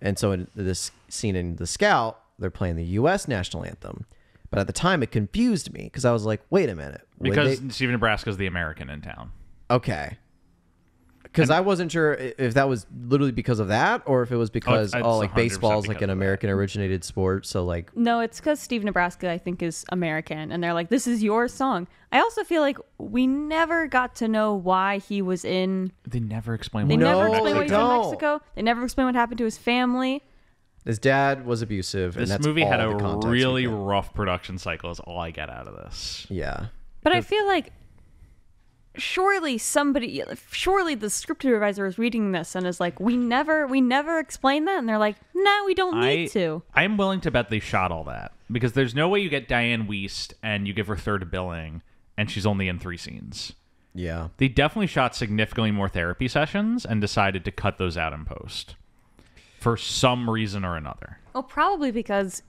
and so in this scene in The Scout they're playing the U.S. national anthem, but at the time it confused me because I was like, wait a minute, Because Steve Nebraska's the American in town. okay. Because I wasn't sure if that was literally because of that or if it was because it's like 100% baseball is like because an of that. American originated sport. So like, No, it's because Steve Nebraska, I think, is American. And they're like, this is your song. I also feel like we never got to know why he was in. They never explain They why never No, explained they why he's in don't. Mexico. They never explained what happened to his family. his dad was abusive. and This that's movie had all a the context we really get. rough production cycle is all I get out of this. Yeah. But I feel like surely the script supervisor is reading this and is like, we never explained that. And they're like, no, we don't need to. I am willing to bet they shot all that because there's no way you get Diane Wiest and you give her third billing and she's only in 3 scenes. Yeah. They definitely shot significantly more therapy sessions and decided to cut those out in post for some reason or another. Well, probably because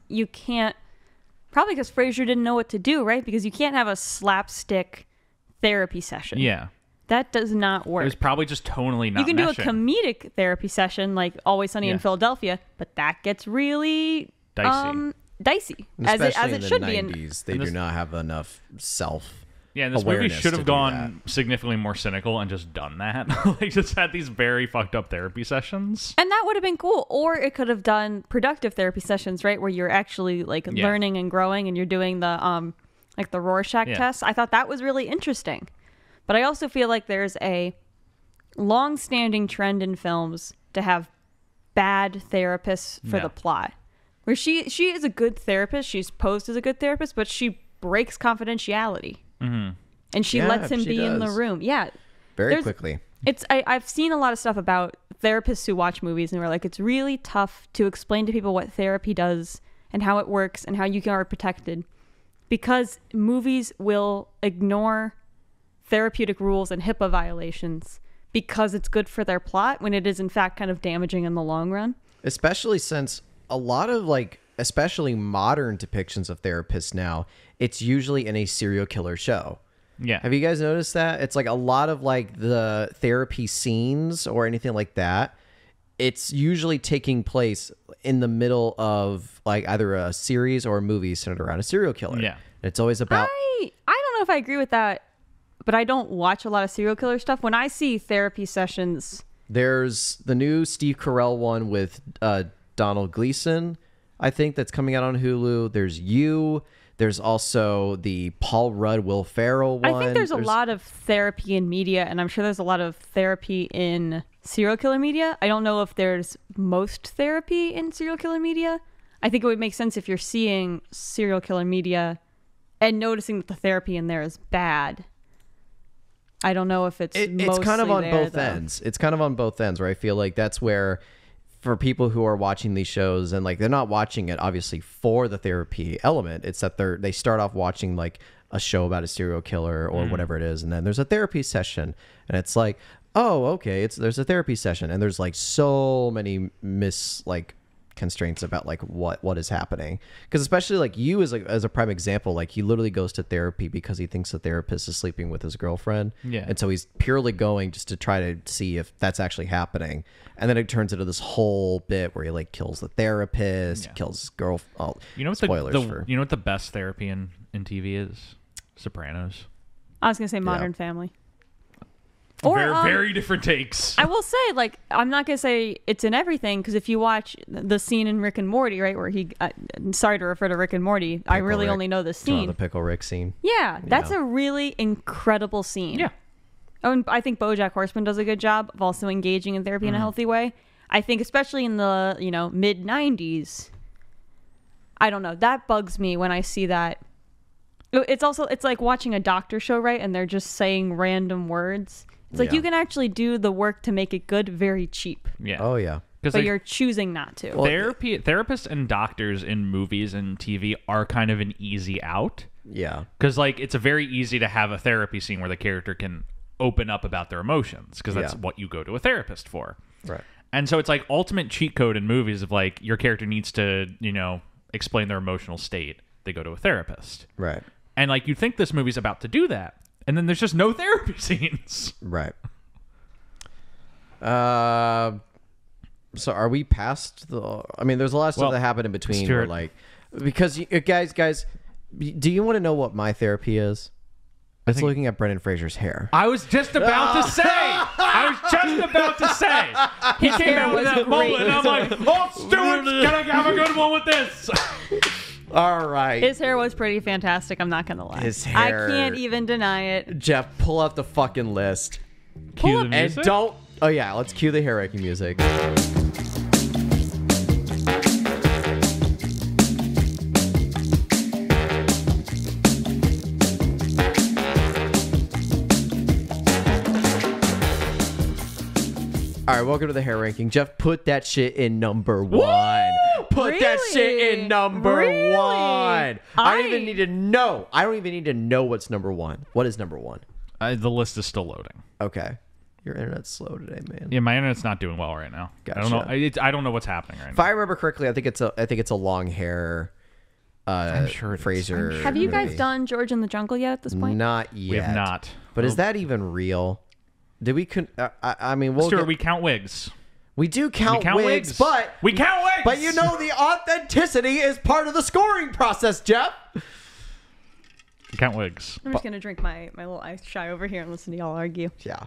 Fraser didn't know what to do, right? Because you can't have a slapstick therapy session. Yeah. That does not work. It was probably just tonally not You can do a meshing. comedic therapy session like Always Sunny in Yeah. Philadelphia, but that gets really Dicey. dicey as Especially it in the should 90s, they and do this- not have enough self. Yeah, and this movie awareness should to have do gone significally more cynical and just done that. Like, just had these very fucked up therapy sessions. And that would have been cool. Or it could have done productive therapy sessions, right? Where you're actually like Yeah. learning and growing and you're doing the like the Rorschach Yeah. test. I thought that was really interesting. But I also feel like there's a long-standing trend in films to have bad therapists for Yeah. the plot. Where she is a good therapist, she's posed as a good therapist, but she breaks confidentiality. Mm-hmm. And she Yeah, lets him she be in the does. room. Yeah. Very There's- quickly. I've seen a lot of stuff about therapists who watch movies and we're like, it's really tough to explain to people what therapy does and how it works and how you are protected because movies will ignore therapeutic rules and HIPAA violations because it's good for their plot when it is in fact kind of damaging in the long run. Especially since a lot of like, especially modern depictions of therapists now, it's usually in a serial killer show. Yeah. Have you guys noticed that? It's like a lot of like the therapy scenes or anything like that. It's usually taking place in the middle of like either a series or a movie centered around a serial killer. Yeah. And it's always about I don't know if I agree with that, but I don't watch a lot of serial killer stuff. When I see therapy sessions, there's the new Steve Carell one with Donald Gleason, I think that's coming out on Hulu. There's You. There's also the Paul Rudd, Will Ferrell one. I think there's a lot of therapy in media, and I'm sure there's a lot of therapy in serial killer media. I don't know if there's most therapy in serial killer media. I think it would make sense if you're seeing serial killer media and noticing that the therapy in there is bad. I don't know if it's it's kind of on there, both though. ends. It's kind of on both ends where I feel like that's where, for people who are watching these shows and like they're not watching it obviously for the therapy element. It's that they start off watching like a show about a serial killer or whatever it is, and then there's a therapy session, and it's like, oh, okay, there's a therapy session, and there's like so many constraints about like what is happening, because especially like you as a prime example, like he literally goes to therapy because he thinks the therapist is sleeping with his girlfriend, and so he's purely going just to try to see if that's actually happening, and then it turns into this whole bit where he like kills the therapist, kills his girl. You know what spoilers you know what the best therapy in TV is? Sopranos. I was gonna say Modern Family. Or, very different takes. I will say, like, I'm not gonna say it's in everything, because if you watch the scene in Rick and Morty, right, where he, sorry to refer to Rick and Morty, I really only know this scene. The Pickle Rick scene. Yeah, that's a really incredible scene. Yeah. Oh, and I think BoJack Horseman does a good job of also engaging in therapy in a healthy way. I think, especially in the mid '90s, I don't know, that bugs me when I see that. It's like watching a doctor show, right, and they're just saying random words. It's like you can actually do the work to make it good very cheap. Yeah. Oh yeah. But you're choosing not to. Therapists and doctors in movies and TV are kind of an easy out. Yeah. Because like it's very easy to have a therapy scene where the character can open up about their emotions, because that's what you go to a therapist for. Right. And so it's like ultimate cheat code in movies of like your character needs to, explain their emotional state. They go to a therapist. Right. And like you think this movie's about to do that, and then there's just no therapy scenes. Right. So are we past the? I mean, there's a lot of stuff that happened in between. Stuart. Where like, because guys, do you want to know what my therapy is? It's looking at Brendan Fraser's hair. I was just about to say. He came out with that mullet, and I'm like, oh, Stuart, can I have a good one with this? All right. His hair was pretty fantastic, I'm not going to lie. His hair. I can't even deny it. Jeff, pull out the fucking list. Cue the And music? don't. Oh yeah, let's cue the hair ranking music. All right, welcome to the hair ranking. Jeff, put that shit in number one. Put that shit in number one. I don't even need to know. I don't even need to know what's number one. What is number one? The list is still loading. Okay. Your internet's slow today, man. Yeah, my internet's not doing well right now. Gotcha. I don't know. I don't know what's happening right If now. I remember correctly, I think it's a long hair. I'm sure it is. Fraser. Have you guys movie. done George in the Jungle yet at this point? Not yet. We have not. But is that even real? Did we? I mean, Stuart, we count wigs. We do count, We count wigs, wigs. but We count wigs! But you know, the authenticity is part of the scoring process, Jeff. We count wigs. I'm just going to drink my little ice chai over here and listen to y'all argue. Yeah.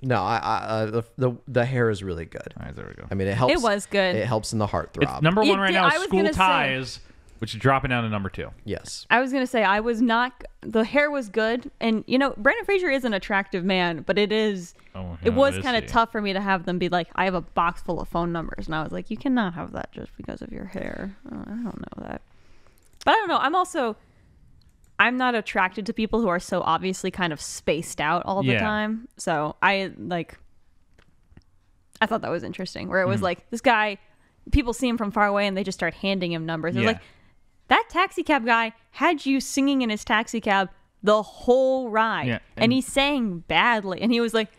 No, the hair is really good. All right, there we go. I mean, it helps. It was good. It helps in the heartthrob. It's number one right now. I Is was School gonna say- Ties, which is dropping down to number 2. Yes. I was going to say, I was not, the hair was good. And, Brendan Fraser is an attractive man, but it is, it was kind of tough for me to have them be like, I have a box full of phone numbers. And I was like, you cannot have that just because of your hair. I don't know that. But I don't know. I'm not attracted to people who are so obviously kind of spaced out all the time. So I thought that was interesting, where it was like, this guy, people see him from far away and they just start handing him numbers. It was like, that taxi cab guy had you singing in his taxi cab the whole ride. Yeah, and he sang badly. And he was like,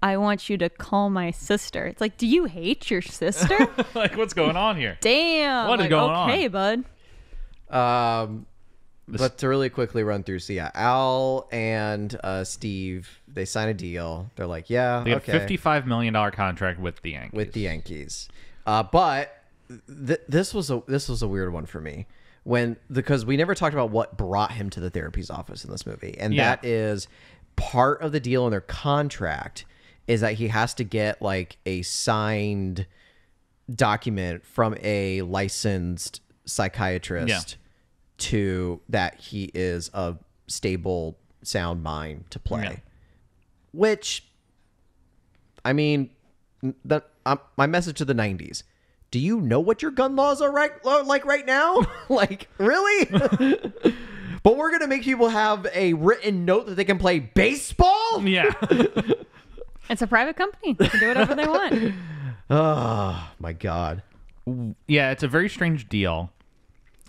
I want you to call my sister. It's like, do you hate your sister? Like, what's going on here? Damn. What is going on? Okay, bud. But to really quickly run through, so yeah, Al and Steve, they sign a deal. They're like, yeah, They got okay. $55 million contract with the Yankees. With the Yankees. But this was a weird one for me, because we never talked about what brought him to the therapy's office in this movie, and that is part of the deal in their contract is that he has to get like a signed document from a licensed psychiatrist to that he is a stable, sound mind to play. Yeah. Which, I mean, my message to the 90s. Do you know what your gun laws are like right now? Like, really? But we're gonna make people have a written note that they can play baseball. Yeah. It's a private company. They can do whatever they want. Oh my god. Yeah, it's a very strange deal.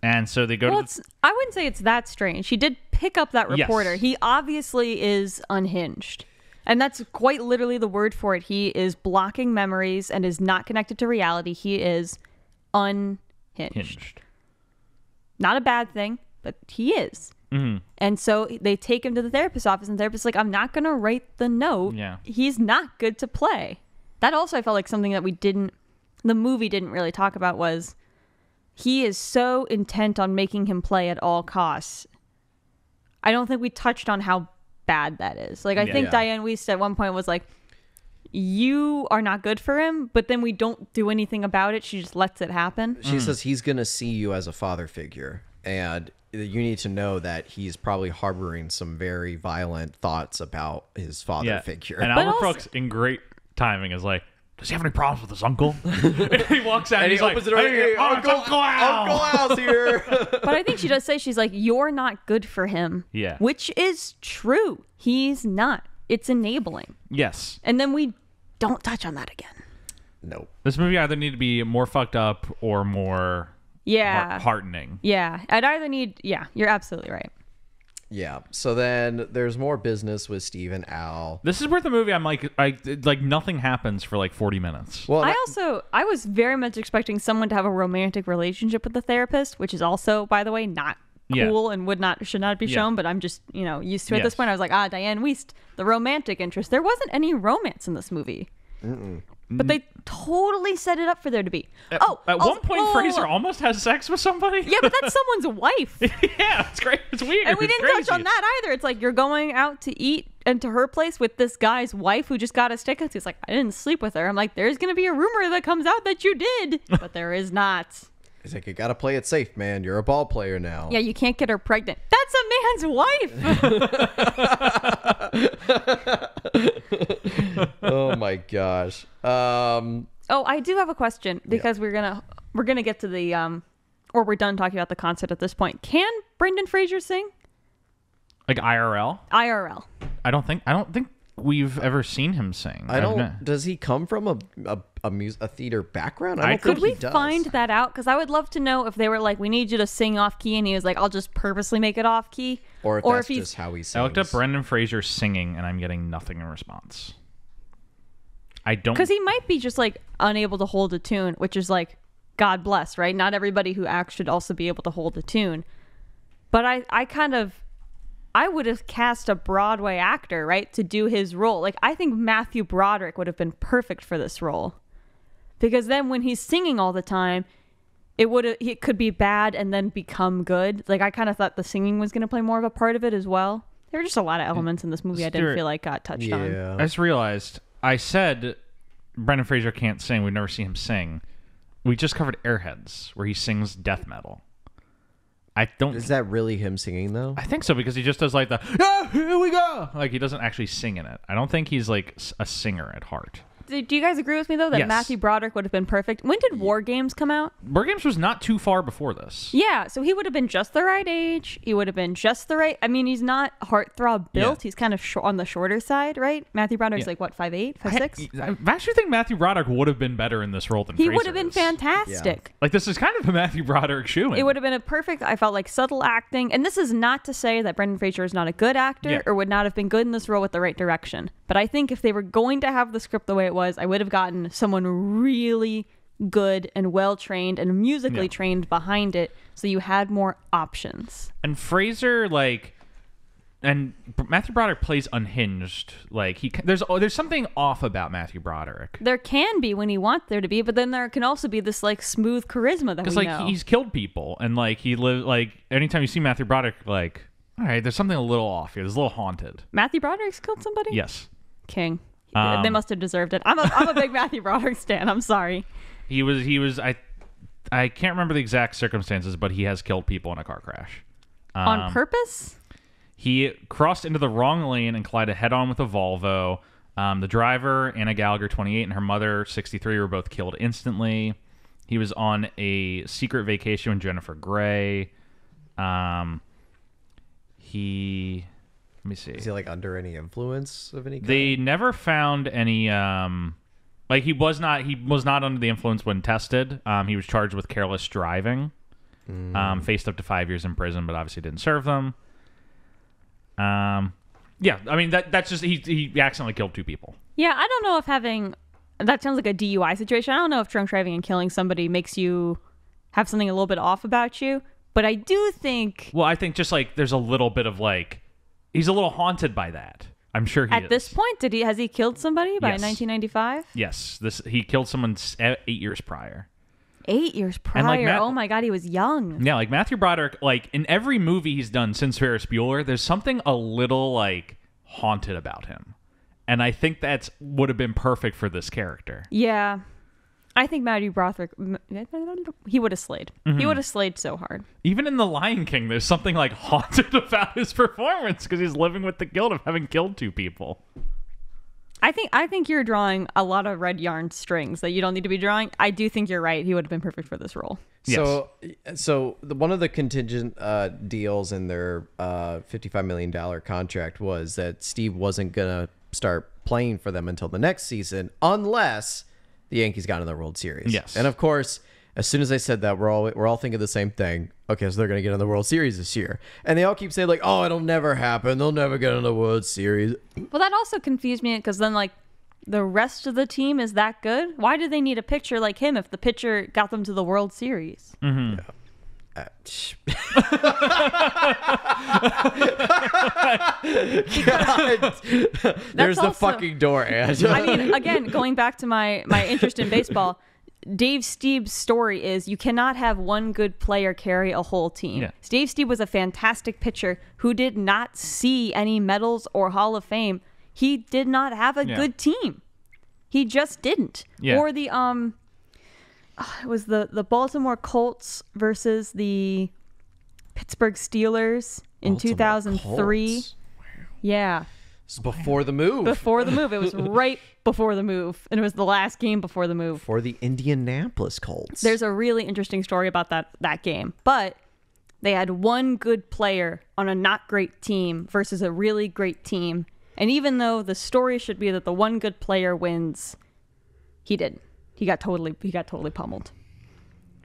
And so they go Well, to I wouldn't say it's that strange. He did pick up that reporter. Yes. He obviously is unhinged. And that's quite literally the word for it. He is blocking memories and is not connected to reality. He is unhinged. Hinged. Not a bad thing, but he is. Mm-hmm. And so they take him to the therapist's office, and the therapist's like, I'm not going to write the note. Yeah. He's not good to play. That also I felt like something that the movie didn't really talk about was he is so intent on making him play at all costs. I don't think we touched on how bad that is. Like, I think Diane Wiest at one point was like, you are not good for him, but then we don't do anything about it. She just lets it happen. She says he's going to see you as a father figure, and you need to know that he's probably harboring some very violent thoughts about his father figure. And Albert Brooks, in great timing, is like, does he have any problems with his uncle? And he walks out and he's opens like, the door, hey, Uncle Al. Uncle Al's here. But I think she does say, she's like, you're not good for him. Yeah. Which is true. He's not. It's enabling. Yes. And then we don't touch on that again. Nope. This movie either need to be more fucked up or more heartening. Yeah. I'd either need, you're absolutely right. Yeah. So then there's more business with Steve and Al. This is where the movie, I'm like nothing happens for like 40 minutes. Well, I was very much expecting someone to have a romantic relationship with the therapist, which is also, by the way, not cool and should not be shown, but I'm just, used to it at this point. I was like, Diane Wiest, the romantic interest. There wasn't any romance in this movie. But they totally set it up for there to be. At one point, Fraser almost has sex with somebody. Yeah, but that's someone's wife. Yeah, it's great. It's weird. And we didn't touch on that either. It's like you're going out to eat and to her place with this guy's wife who just got a stick. He's like, I didn't sleep with her. I'm like, there's going to be a rumor that comes out that you did. But there is not. He's like, you got to play it safe, man. You're a ball player now. Yeah, you can't get her pregnant. That's a man's wife. Oh my gosh. I do have a question because we're gonna get to the or we're done talking about the concept at this point. Can Brendan Fraser sing? Like IRL? IRL. I don't think we've ever seen him sing. Does he come from a theater background? I don't Could think we he does. find that out? Because I would love to know if they were like, we need you to sing off key, and he was like, I'll just purposely make it off key. Or if that's just how he sings. I looked up Brendan Fraser singing, and I'm getting nothing in response. I don't... Because he might be just like unable to hold a tune, which is like, God bless, right? Not everybody who acts should also be able to hold a tune. But I would have cast a Broadway actor, right, to do his role. Like, I think Matthew Broderick would have been perfect for this role. Because then when he's singing all the time, it could be bad and then become good. Like, I kind of thought the singing was going to play more of a part of it as well. There were just a lot of elements in this movie I didn't feel like got touched on. I just realized, I said Brendan Fraser can't sing. We've never seen him sing. We just covered Airheads, where he sings death metal. Is that really him singing though? I think so, because he just does like the here we go. Like, he doesn't actually sing in it. I don't think he's like a singer at heart. Do you guys agree with me though that Yes. Matthew Broderick would have been perfect? When did War Games come out? War Games was not too far before this. Yeah, so he would have been just the right age. He would have been just the right. I mean, he's not heartthrob built. Yeah. He's kind of on the shorter side, right? Matthew Broderick's like what, 5'8", 5'6"? I actually think Matthew Broderick would have been better in this role than He Fraser would have been is. fantastic. Like, this is kind of a Matthew Broderick shoe-in. It would have been a perfect, I felt like, subtle acting. And this is not to say that Brendan Fraser is not a good actor or would not have been good in this role with the right direction. But I think if they were going to have the script the way it was, I would have gotten someone really good and well-trained and musically trained behind it, so you had more options. And Fraser, and Matthew Broderick plays unhinged. Like, there's something off about Matthew Broderick. There can be when you want there to be, but then there can also be this like smooth charisma that we know. Because he's killed people, and like he lives. Like, anytime you see Matthew Broderick, like, all right, there's something a little off here. There's a little haunted. Matthew Broderick's killed somebody? Yes. King. They must have deserved it. I'm a big Matthew Broderick stan. I'm sorry. He was. I can't remember the exact circumstances, but he has killed people in a car crash. On purpose? He crossed into the wrong lane and collided head-on with a Volvo. The driver, Anna Gallagher, 28, and her mother, 63, were both killed instantly. He was on a secret vacation with Jennifer Grey. Let me see. Is he like under any influence of any kind? They never found any like he was not under the influence when tested. He was charged with careless driving. Faced up to 5 years in prison, but obviously didn't serve them. Yeah, I mean that's just he accidentally killed 2 people. Yeah, I don't know if having that sounds like a DUI situation. I don't know if drunk driving and killing somebody makes you have something a little bit off about you, but I do think. Well, I think just like there's a little bit of like he's a little haunted by that. I'm sure he at is. this point has he killed somebody by Yes. 1995? Yes, he killed someone 8 years prior. 8 years prior. And, like, oh my God, he was young. Yeah, like Matthew Broderick, like in every movie he's done since Ferris Bueller, there's something a little like haunted about him. And I think that's would have been perfect for this character. Yeah. I think Matthew Broderick, he would have slayed. He would have slayed so hard. Even in The Lion King, there's something like haunted about his performance because he's living with the guilt of having killed 2 people. I think you're drawing a lot of red yarn strings that you don't need to be drawing. I do think you're right. He would have been perfect for this role. So one of the contingent deals in their $55 million contract was that Steve wasn't gonna start playing for them until the next season, unless the Yankees got in the World Series. Yes, and of course, as soon as I said that, we're all thinking the same thing. Okay, so they're gonna get in the World Series this year, and they all keep saying like, "Oh, it'll never happen. They'll never get in the World Series." Well, that also confused me because then like the rest of the team is that good. Why do they need a pitcher like him if the pitcher got them to the World Series? Mm-hmm. There's also, the fucking door, Angela. I mean, again, going back to my interest in baseball, Dave Stieb's story is you cannot have one good player carry a whole team. Yeah. Dave Stieb was a fantastic pitcher who did not see any medals or Hall of Fame. He did not have a good team. He just didn't. Yeah. Or the it was the Baltimore Colts versus the Pittsburgh Steelers in Baltimore 2003. Colts. Yeah. It's before the move. Before the move. It was right before the move. And it was the last game before the move. For the Indianapolis Colts. There's a really interesting story about that game. But they had one good player on a not great team versus a really great team. And even though the story should be that the one good player wins, he didn't. He got totally pummeled.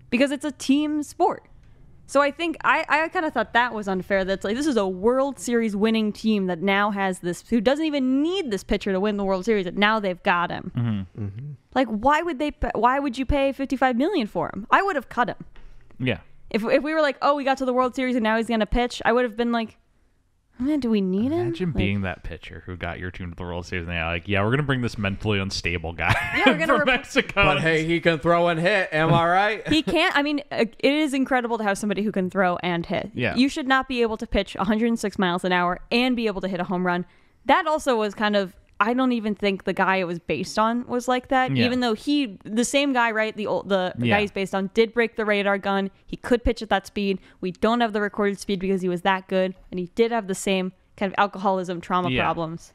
Because it's a team sport. So I think I kind of thought that was unfair. That's like, this is a World Series winning team that now has this, who doesn't even need this pitcher to win the World Series, that now they've got him. Mm-hmm. Mm-hmm. Like, why would you pay $55 million for him? I would have cut him. Yeah. If we were like, oh, we got to the World Series and now he's going to pitch, I would have been like, man, do we need him? Imagine being that pitcher who got your team to the World Series and they're like, yeah, we're going to bring this mentally unstable guy from Mexico. But hey, he can throw and hit. Am I right? He can't. I mean, it is incredible to have somebody who can throw and hit. Yeah. You should not be able to pitch 106 miles an hour and be able to hit a home run. That also was kind of, I don't even think the guy it was based on was like that. Yeah. Even though the same guy, right? The guy he's based on did break the radar gun. He could pitch at that speed. We don't have the recorded speed because he was that good. And he did have the same kind of alcoholism, trauma problems.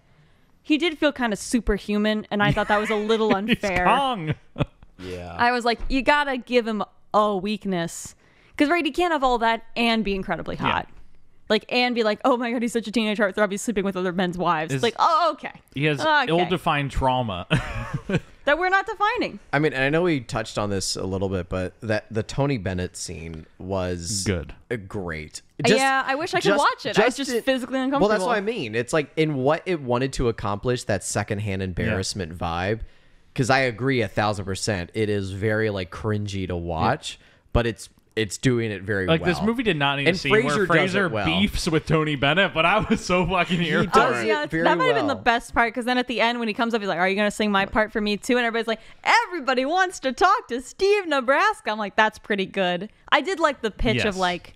He did feel kind of superhuman, and I thought that was a little unfair. He's Kong. Yeah. I was like, you gotta give him a weakness. Because, right, he can't have all that and be incredibly hot. Like, and be like, oh my God, he's such a teenage heartthrob, he's sleeping with other men's wives. It's like, oh, okay. He has ill-defined trauma. That we're not defining. I mean, and I know we touched on this a little bit, but that the Tony Bennett scene was good. Great. Yeah, I wish I could watch it. I was just physically uncomfortable. Well, that's what I mean. It's like in what it wanted to accomplish, that secondhand embarrassment vibe. Because I agree 1,000%. It is very like cringy to watch, but it's doing it very well. Like, this movie did not need And to see where Fraser does Fraser it well. beefs with Tony Bennett, but I was so fucking here for does it. it very that might have been the well. best part, because then at the end when he comes up, he's like, are you going to sing my part for me too? And everybody's like, everybody wants to talk to Steve Nebraska. I'm like, that's pretty good. I did like the pitch of like,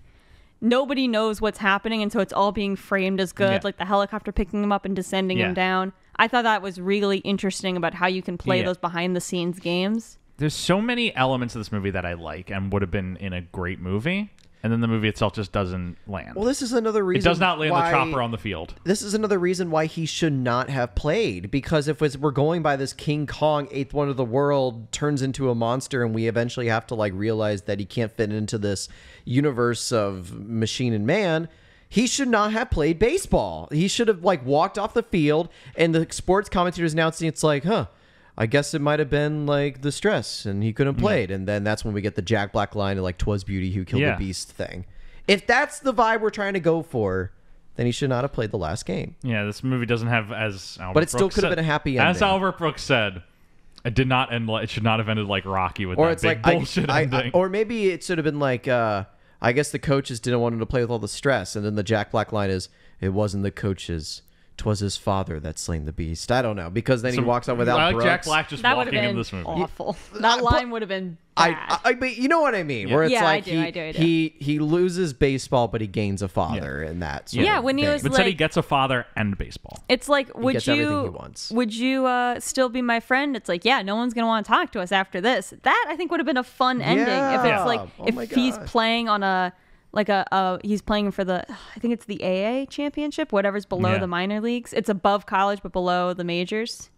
nobody knows what's happening, and so it's all being framed as good, like the helicopter picking him up and descending him down. I thought that was really interesting about how you can play those behind the scenes games. There's so many elements of this movie that I like and would have been in a great movie, and then the movie itself just doesn't land. Well, this is another reason. It does not land the chopper on the field. This is another reason why he should not have played, because if we're going by this King Kong, eighth wonder of the world, turns into a monster, and we eventually have to like realize that he can't fit into this universe of machine and man, he should not have played baseball. He should have like walked off the field, and the sports commentators announcing it's like, I guess it might have been like the stress and he couldn't play it. And then that's when we get the Jack Black line of like 'twas beauty who killed the beast thing. If that's the vibe we're trying to go for, then he should not have played the last game. Yeah, this movie doesn't have, as Albert But it still Brooks could have said- been a happy ending. As Albert Brooks said, it did not end. It should not have ended like Rocky with Or that it's big like bullshit ending. or maybe it should have been like I guess the coaches didn't want him to play with all the stress, and then the Jack Black line is, it wasn't the coaches, 'twas his father that slain the beast. I don't know, because then he walks out without I like Brooks. Jack Black just That would have walking in been this movie. awful. That line would have been bad. But you know what I mean, where it's Yeah, I like do, I do. he loses baseball, but he gains a father, and that sort Yeah, of when he thing. was But said he like- gets a father and baseball. It's like, would gets everything he you wants. would you still be my friend? It's like, yeah, no one's gonna want to talk to us after this. That I think would have been a fun ending if Yeah. it's like Oh my if he's gosh. playing on a he's playing for the, I think it's the AA championship, whatever's below Yeah. the minor leagues. It's above college but below the majors.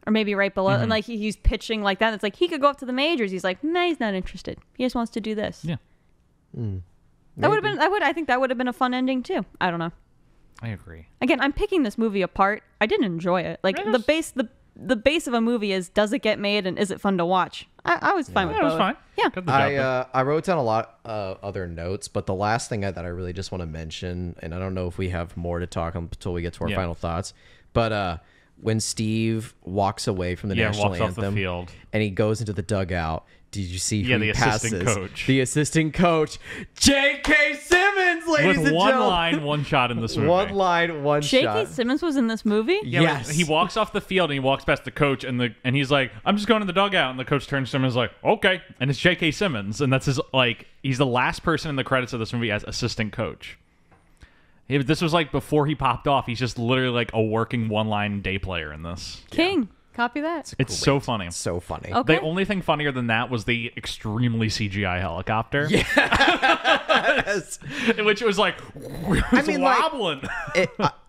Or maybe right below, and like he's pitching like that. It's like he could go up to the majors. He's like, nah, he's not interested. He just wants to do this. Yeah, That would have been. I think that would have been a fun ending too. I don't know. I agree. Again, I'm picking this movie apart. I didn't enjoy it. Like the base of a movie is, does it get made and is it fun to watch? I was fine with Yeah, it was both. fine. Yeah. Got the job done. I wrote down a lot of other notes, but the last thing that I really just want to mention, and I don't know if we have more to talk until we get to our final thoughts, but when Steve walks away from the national walks off anthem the field. and he goes into the dugout, did you see who Yeah, he the assistant passes? coach. The assistant coach, J.K. Simmons, ladies With and one gentlemen. line, one shot in this movie. One line, one J.K. shot. Simmons was in this movie? Yeah, Yes. He walks off the field and he walks past the coach and he's like, I'm just going to the dugout, and the coach turns to him and is like, okay, and it's J.K. Simmons, and that's his he's the last person in the credits of this movie as assistant coach. This was like before he popped off. He's just literally like a working one-line day player in this. King. Copy that. It's so funny. So funny. Okay. The only thing funnier than that was the extremely CGI helicopter. Yes. Which was like, it's mean, like, wobbling.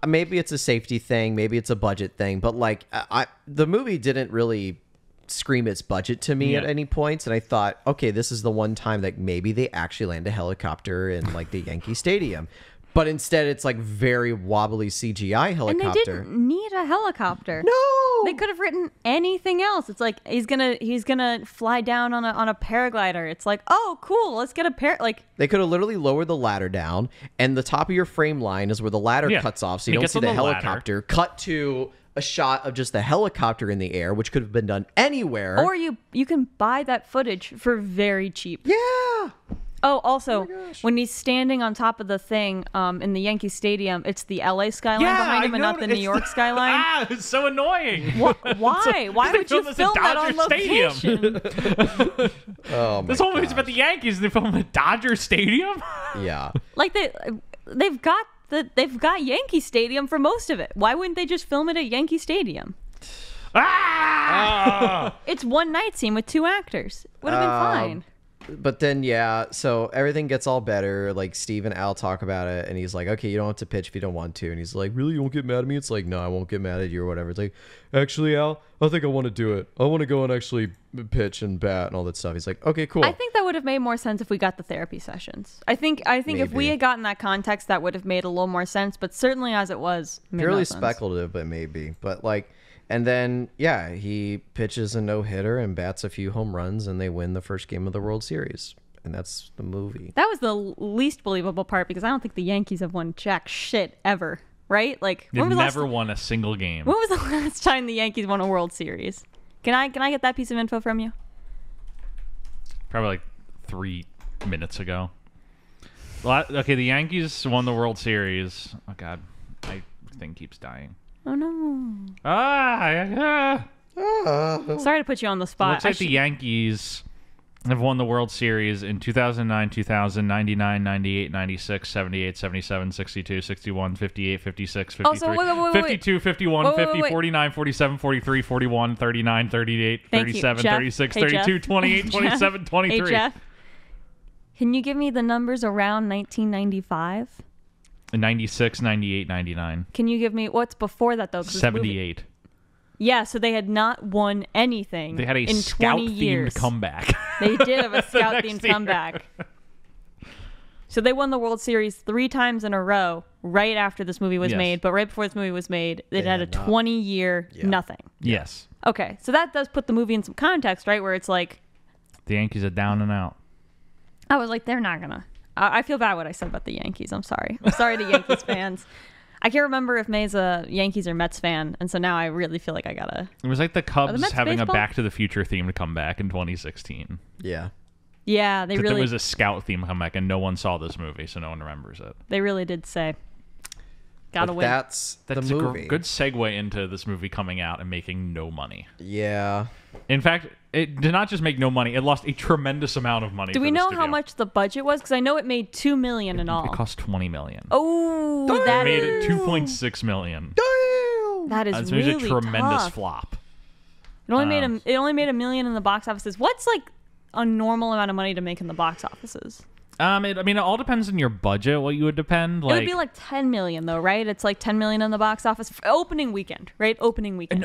Maybe it's a safety thing, maybe it's a budget thing, but like the movie didn't really scream its budget to me at any points, and I thought, okay, this is the one time that maybe they actually land a helicopter in like the Yankee Stadium. But instead, it's like very wobbly CGI And helicopter. they didn't need a helicopter. No, They could have written anything else. It's like he's gonna fly down on a paraglider. It's like, oh, cool, let's get a like. They could have literally lowered the ladder down, and the top of your frame line is where the ladder cuts off, so you He don't gets see on the the ladder. helicopter. Cut to a shot of just the helicopter in the air, which could have been done anywhere. Or you can buy that footage for very cheap. yeah. Oh, also, when he's standing on top of the thing in the Yankee Stadium, it's the LA skyline behind him and not the New York skyline. It's so annoying. Why? Why They would you filmed this at film that on Dodger Stadium. location? Oh my This whole movie's gosh. about the Yankees, and they film at Dodger Stadium. Yeah. Like they've got Yankee Stadium for most of it. Why wouldn't they just film it at Yankee Stadium? It's one night scene with 2 actors. Would have been fine. But then, yeah, so everything gets all better. Like, Steve and Al talk about it, and he's like, okay, you don't have to pitch if you don't want to. And he's like, really, you won't get mad at me? It's like, no, I won't get mad at you or whatever. It's like, actually, Al, I think I want to do it. I want to go and actually pitch and bat and all that stuff. He's like, okay, cool. I think that would have made more sense if we got the therapy sessions. I think if we Maybe. had gotten that context, that would have made a little more sense. But certainly as it was, made no Purely sense. speculative, but maybe. But, like, and then, yeah, he pitches a no-hitter and bats a few home runs, and they win the first game of the World Series. And that's the movie. That was the least believable part because I don't think the Yankees have won jack shit ever, right? Like They've when was never won a single game. when was the last time the Yankees won a World Series? Can I get that piece of info from you? Probably like 3 minutes ago. Okay, the Yankees won the World Series. Oh, God. My thing keeps dying. Oh no! Sorry to put you on the spot. Looks like the Yankees have won the World Series in 2009, 2000, 99, 98, 96, 78, 77, 62, 61, 58, 56, 53, Oh, so wait. 52, 51, Wait, 50, wait. 49, 47, 43, 41, 39, 38, Thank you, 37, Jeff. 36, Hey, 32, Jeff. 28, Jeff. 27, 23. Hey Jeff, can you give me the numbers around 1995? 96, 98, 99. Can you give me what's before that though? 'Cause this movie- 78. Yeah, so they had not won anything. They had a in 20 scout-themed years. comeback. They did have a scout next themed year. comeback. So they won the World Series 3 times in a row right after this movie was Yes. made. But right before this movie was made, it had a had not. 20-year nothing. Yes. Okay, so that does put the movie in some context, right? Where it's like, The Yankees are down and out. I was like, they're not gonna. I feel bad what I said about the Yankees. I'm sorry. I'm sorry to Yankees fans. I can't remember if May's a Yankees or Mets fan, and so now I really feel like I gotta. It was like the Cubs Mets having baseball? a Back to the Future theme to come back in 2016. Yeah. Yeah, they There really, was a Scout theme come back, and no one saw this movie, so no one remembers it. they really did say, gotta But win. that's That's the a movie. good segue into this movie coming out and making no money. Yeah. In fact, it did not just make no money; it lost a tremendous amount of money. Do for we the know studio. how much the budget was? Because I know it made $2 million in all. It cost $20 million. Oh, It that made is it $2.6 million. Damn. that is This really movie's a tremendous tough. flop. It only made $1 million in the box offices. What's like a normal amount of money to make in the box offices? It all depends on your budget. What you would depend It would be like $10 million though, right? It's like $10 million in the box office for opening weekend, right? Opening weekend.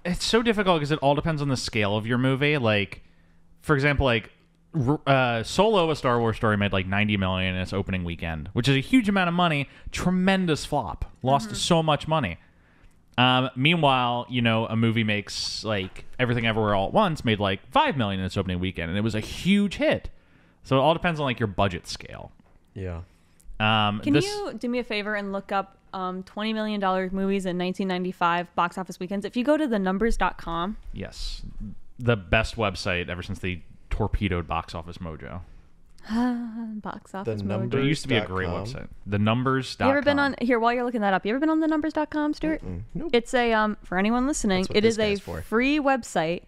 It's so difficult because it all depends on the scale of your movie. Like, for example, like Solo, a Star Wars story, made like $90 million in its opening weekend, which is a huge amount of money. Tremendous flop. Lost so much money. Meanwhile, a movie makes like Everything Everywhere All at Once made like $5 million in its opening weekend, and it was a huge hit. So it all depends on like your budget scale. Yeah. Can you do me a favor and look up $20 million movies in 1995 box office weekends? If you go to thenumbers.com. Yes, the best website ever since they torpedoed Box Office Mojo. Box office The mojo. number- It used to be a great Numbers.com. website. TheNumbers.com. You ever been on here while you're looking that up? You ever been on thenumbers.com, Stuart? Nope. It's a for anyone listening, That's what it this is a guy's for. free website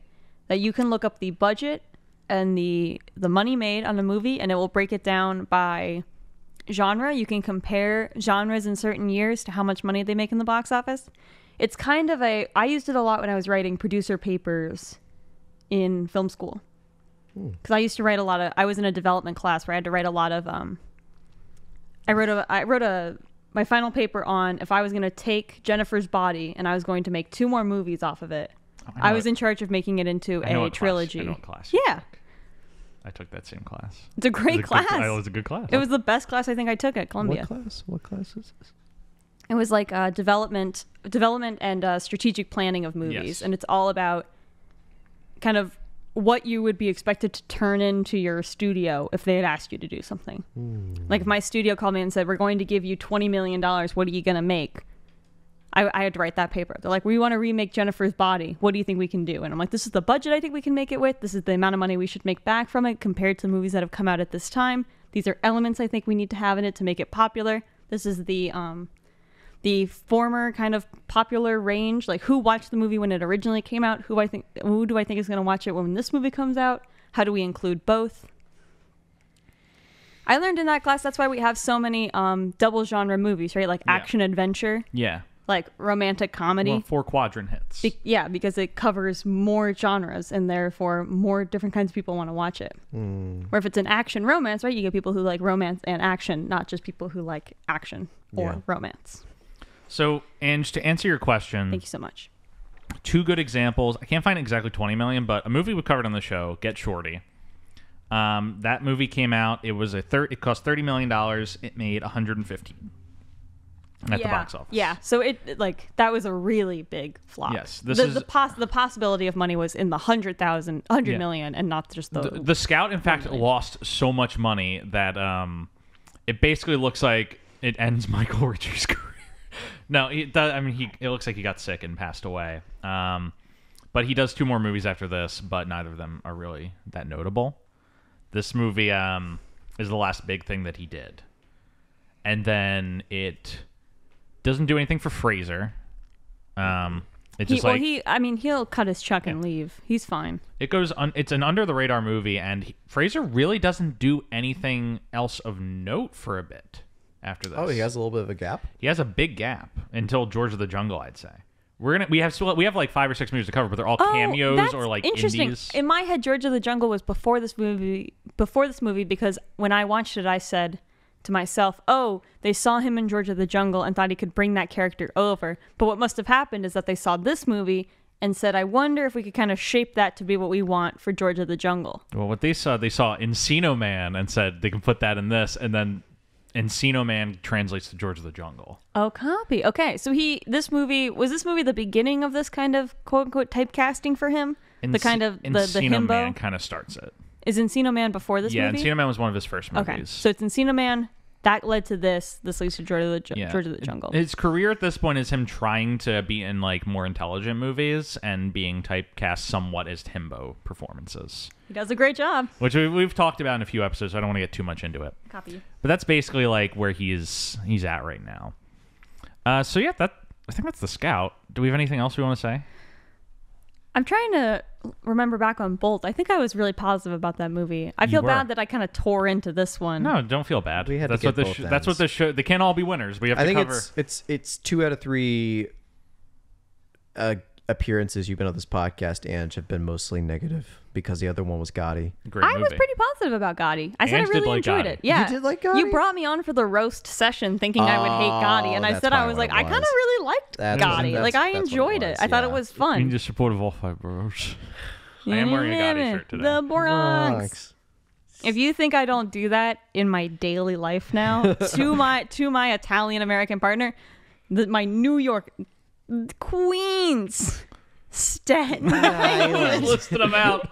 that you can look up the budget and the money made on a movie, and it will break it down by genre. You can compare genres in certain years to how much money they make in the box office. It's kind of I used it a lot when I was writing producer papers in film school. Because I used to write I was in a development class where I had to write a lot of, I wrote my final paper on if I was going to take Jennifer's Body and I was going to make 2 more movies off of it. I was in charge of making it into I know a what trilogy. Class. I know what class you Yeah. took. I took that same class. It's a great class. It was a good class. It was the best class I think I took at Columbia. What class is this? It was like development and strategic planning of movies. Yes. And it's all about kind of what you would be expected to turn into your studio if they had asked you to do something. Like if my studio called me and said, we're going to give you $20 million, what are you going to make? I had to write that paper. They're like, we want to remake Jennifer's Body. What do you think we can do? And I'm like, this is the budget I think we can make it with. This is the amount of money we should make back from it compared to movies that have come out at this time. These are elements I think we need to have in it to make it popular. This is the former kind of popular range, like who watched the movie when it originally came out, who do I think is going to watch it when this movie comes out, how do we include both. I learned in that class that's why we have so many double genre movies, right? Like action adventure, Yeah. like romantic comedy. Well, 4 quadrant hits. Because it covers more genres and therefore more different kinds of people want to watch it. Or if it's an action romance, right, you get people who like romance and action, not just people who like action or romance. So, Ange, to answer your question, Thank you so much. 2 good examples. I can't find exactly 20 million, but a movie we covered on the show, Get Shorty. That movie came out. It was it cost $30 million. It made 115 at the box office. Yeah, so it like that was a really big flop. Yes, the possibility of money was in the 100 million, and not just The Scout, in fact, lost so much money that it basically looks like it ends Michael Ritchie's career. No, it looks like he got sick and passed away. But he does 2 more movies after this, but neither of them are really that notable. This movie is the last big thing that he did. And then it doesn't do anything for Fraser. He'll cut his check and leave. He's fine. It's an under the radar movie, and Fraser really doesn't do anything else of note for a bit after this. Oh, he has a little bit of a gap. He has a big gap until George of the Jungle, I'd say. We have like 5 or 6 movies to cover, but they're all cameos that's or like interesting. indies. In my head, George of the Jungle was before this movie, because when I watched it, I said to myself, oh, they saw him in George of the Jungle and thought he could bring that character over. But what must have happened is that they saw this movie and said, I wonder if we could kind of shape that to be what we want for George of the Jungle. Well, what they saw Encino Man and said they can put that in this, and then Encino Man translates to George of the Jungle. Oh, copy. Okay, so was this movie the beginning of this kind of quote-unquote typecasting for him? The kind of the Encino himbo? Man kind of starts it. Is Encino Man before this movie? Yeah, Encino Man was one of his first movies. Okay, so it's Encino Man. That led to this. This leads to George of the Jungle. His career at this point is him trying to be in like more intelligent movies and being typecast somewhat as himbo performances. He does a great job. Which we've talked about in a few episodes, so I don't want to get too much into it. Copy. But that's basically like where he's at right now. So yeah, I think that's The Scout. Do we have anything else we want to say? I'm trying to remember back on Bolt. I think I was really positive about that movie. I feel bad that I kind of tore into this one. No, don't feel bad. We had that's to what get this. both That's what this show. They can't all be winners. We have to cover. It's 2 out of 3 appearances you've been on this podcast, and have been mostly negative because the other one was Gotti. Great I movie. was pretty positive about Gotti. I said I Ange did really like enjoyed Gotti. it. Yeah, You did like Gotti? You brought me on for the roast session thinking I would hate Gotti, and I that's said I probably was what like, it I kind of was. really liked Gotti. That's Like I what it enjoyed it. was, I thought it yeah. was You fun. just supportive all five boroughs. I am wearing a Gotti shirt today. The Bronx. If you think I don't do that in my daily life now, to my Italian American partner, my New York Queens, Staten Island, Listed them out.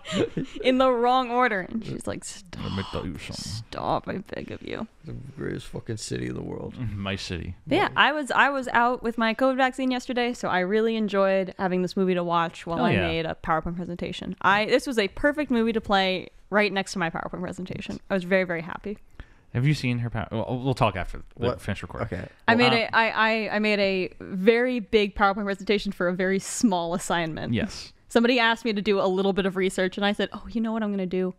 in the wrong order, and she's like, Let me tell you something. "Stop! I beg of you." The greatest fucking city in the world. My city. But yeah, I was out with my COVID vaccine yesterday, so I really enjoyed having this movie to watch while Oh, I yeah. made a PowerPoint presentation. This was a perfect movie to play right next to my PowerPoint presentation. I was very, very happy. Have you seen her? We'll talk after we What? finish recording. Okay. I made a very big PowerPoint presentation for a very small assignment. Yes. Somebody asked me to do a little bit of research, and I said, "Oh, you know what I'm going to do?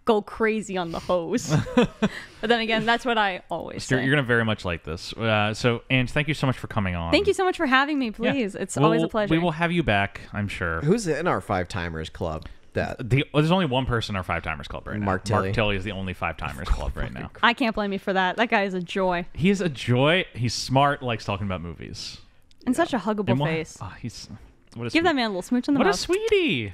Go crazy on the hose." But then again, that's what I always Stuart, say. you're going to very much like this. So, Ange, thank you so much for coming on. Thank you so much for having me. Please, it's always a pleasure. We will have you back, I'm sure. Who's in our 5-timers club? There's only one person in our 5-timers club right now. Mark Tilley. Mark Tilley is the only 5-timers club right now. I can't blame you for that. That guy is a joy He is a joy. He's smart. Likes talking about movies. and such a huggable And face. He's what a Give sweet- that man a little smooch on the What a mouth. sweetie.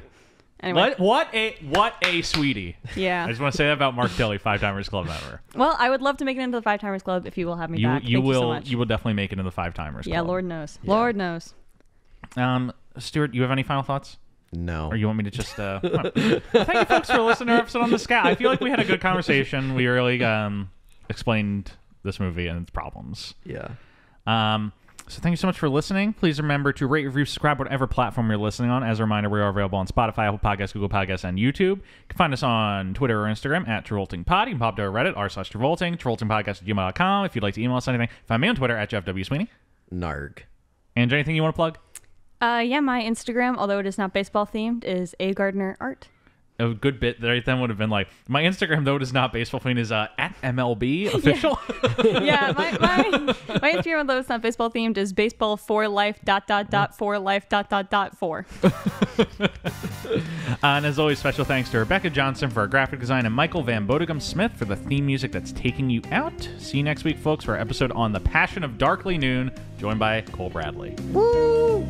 Anyway, What a sweetie. yeah. I just want to say that about Mark Tilley, 5-timers club member. Well, I would love to make it into the 5-timers club if you will have me back. You Thank will you so much. you will definitely make it in the 5-timers Yeah, club. Lord knows. Lord knows. Stuart, you have any final thoughts? No. Or you want me to just well, thank you folks for listening to our episode on The Scout. I feel like we had a good conversation. We really explained this movie and its problems. Yeah. So thank you so much for listening. Please remember to rate, review, subscribe, whatever platform you're listening on. As a reminder, we are available on Spotify, Apple Podcasts, Google Podcasts, and YouTube. You can find us on Twitter or Instagram at TravoltingPod. You can pop to our Reddit, r/Travolting, TravoltingPodcast@gmail.com. If you'd like to email us anything, find me on Twitter at Jeff W. Sweeney. Narg. And anything you want to plug? Yeah, my Instagram, although it is not baseball themed, is Ang Gardner Art. A good bit right then would have been like, my Instagram, though it is not baseball themed, is at MLB official. Yeah, my Instagram, although it's not baseball themed, is baseball for life ... for life ... for. And as always, special thanks to Rebecca Johnson for our graphic design and Michael Van Bodegum Smith for the theme music that's taking you out. See you next week, folks, for our episode on The Passion of Darkly Noon, joined by Cole Bradley. Woo!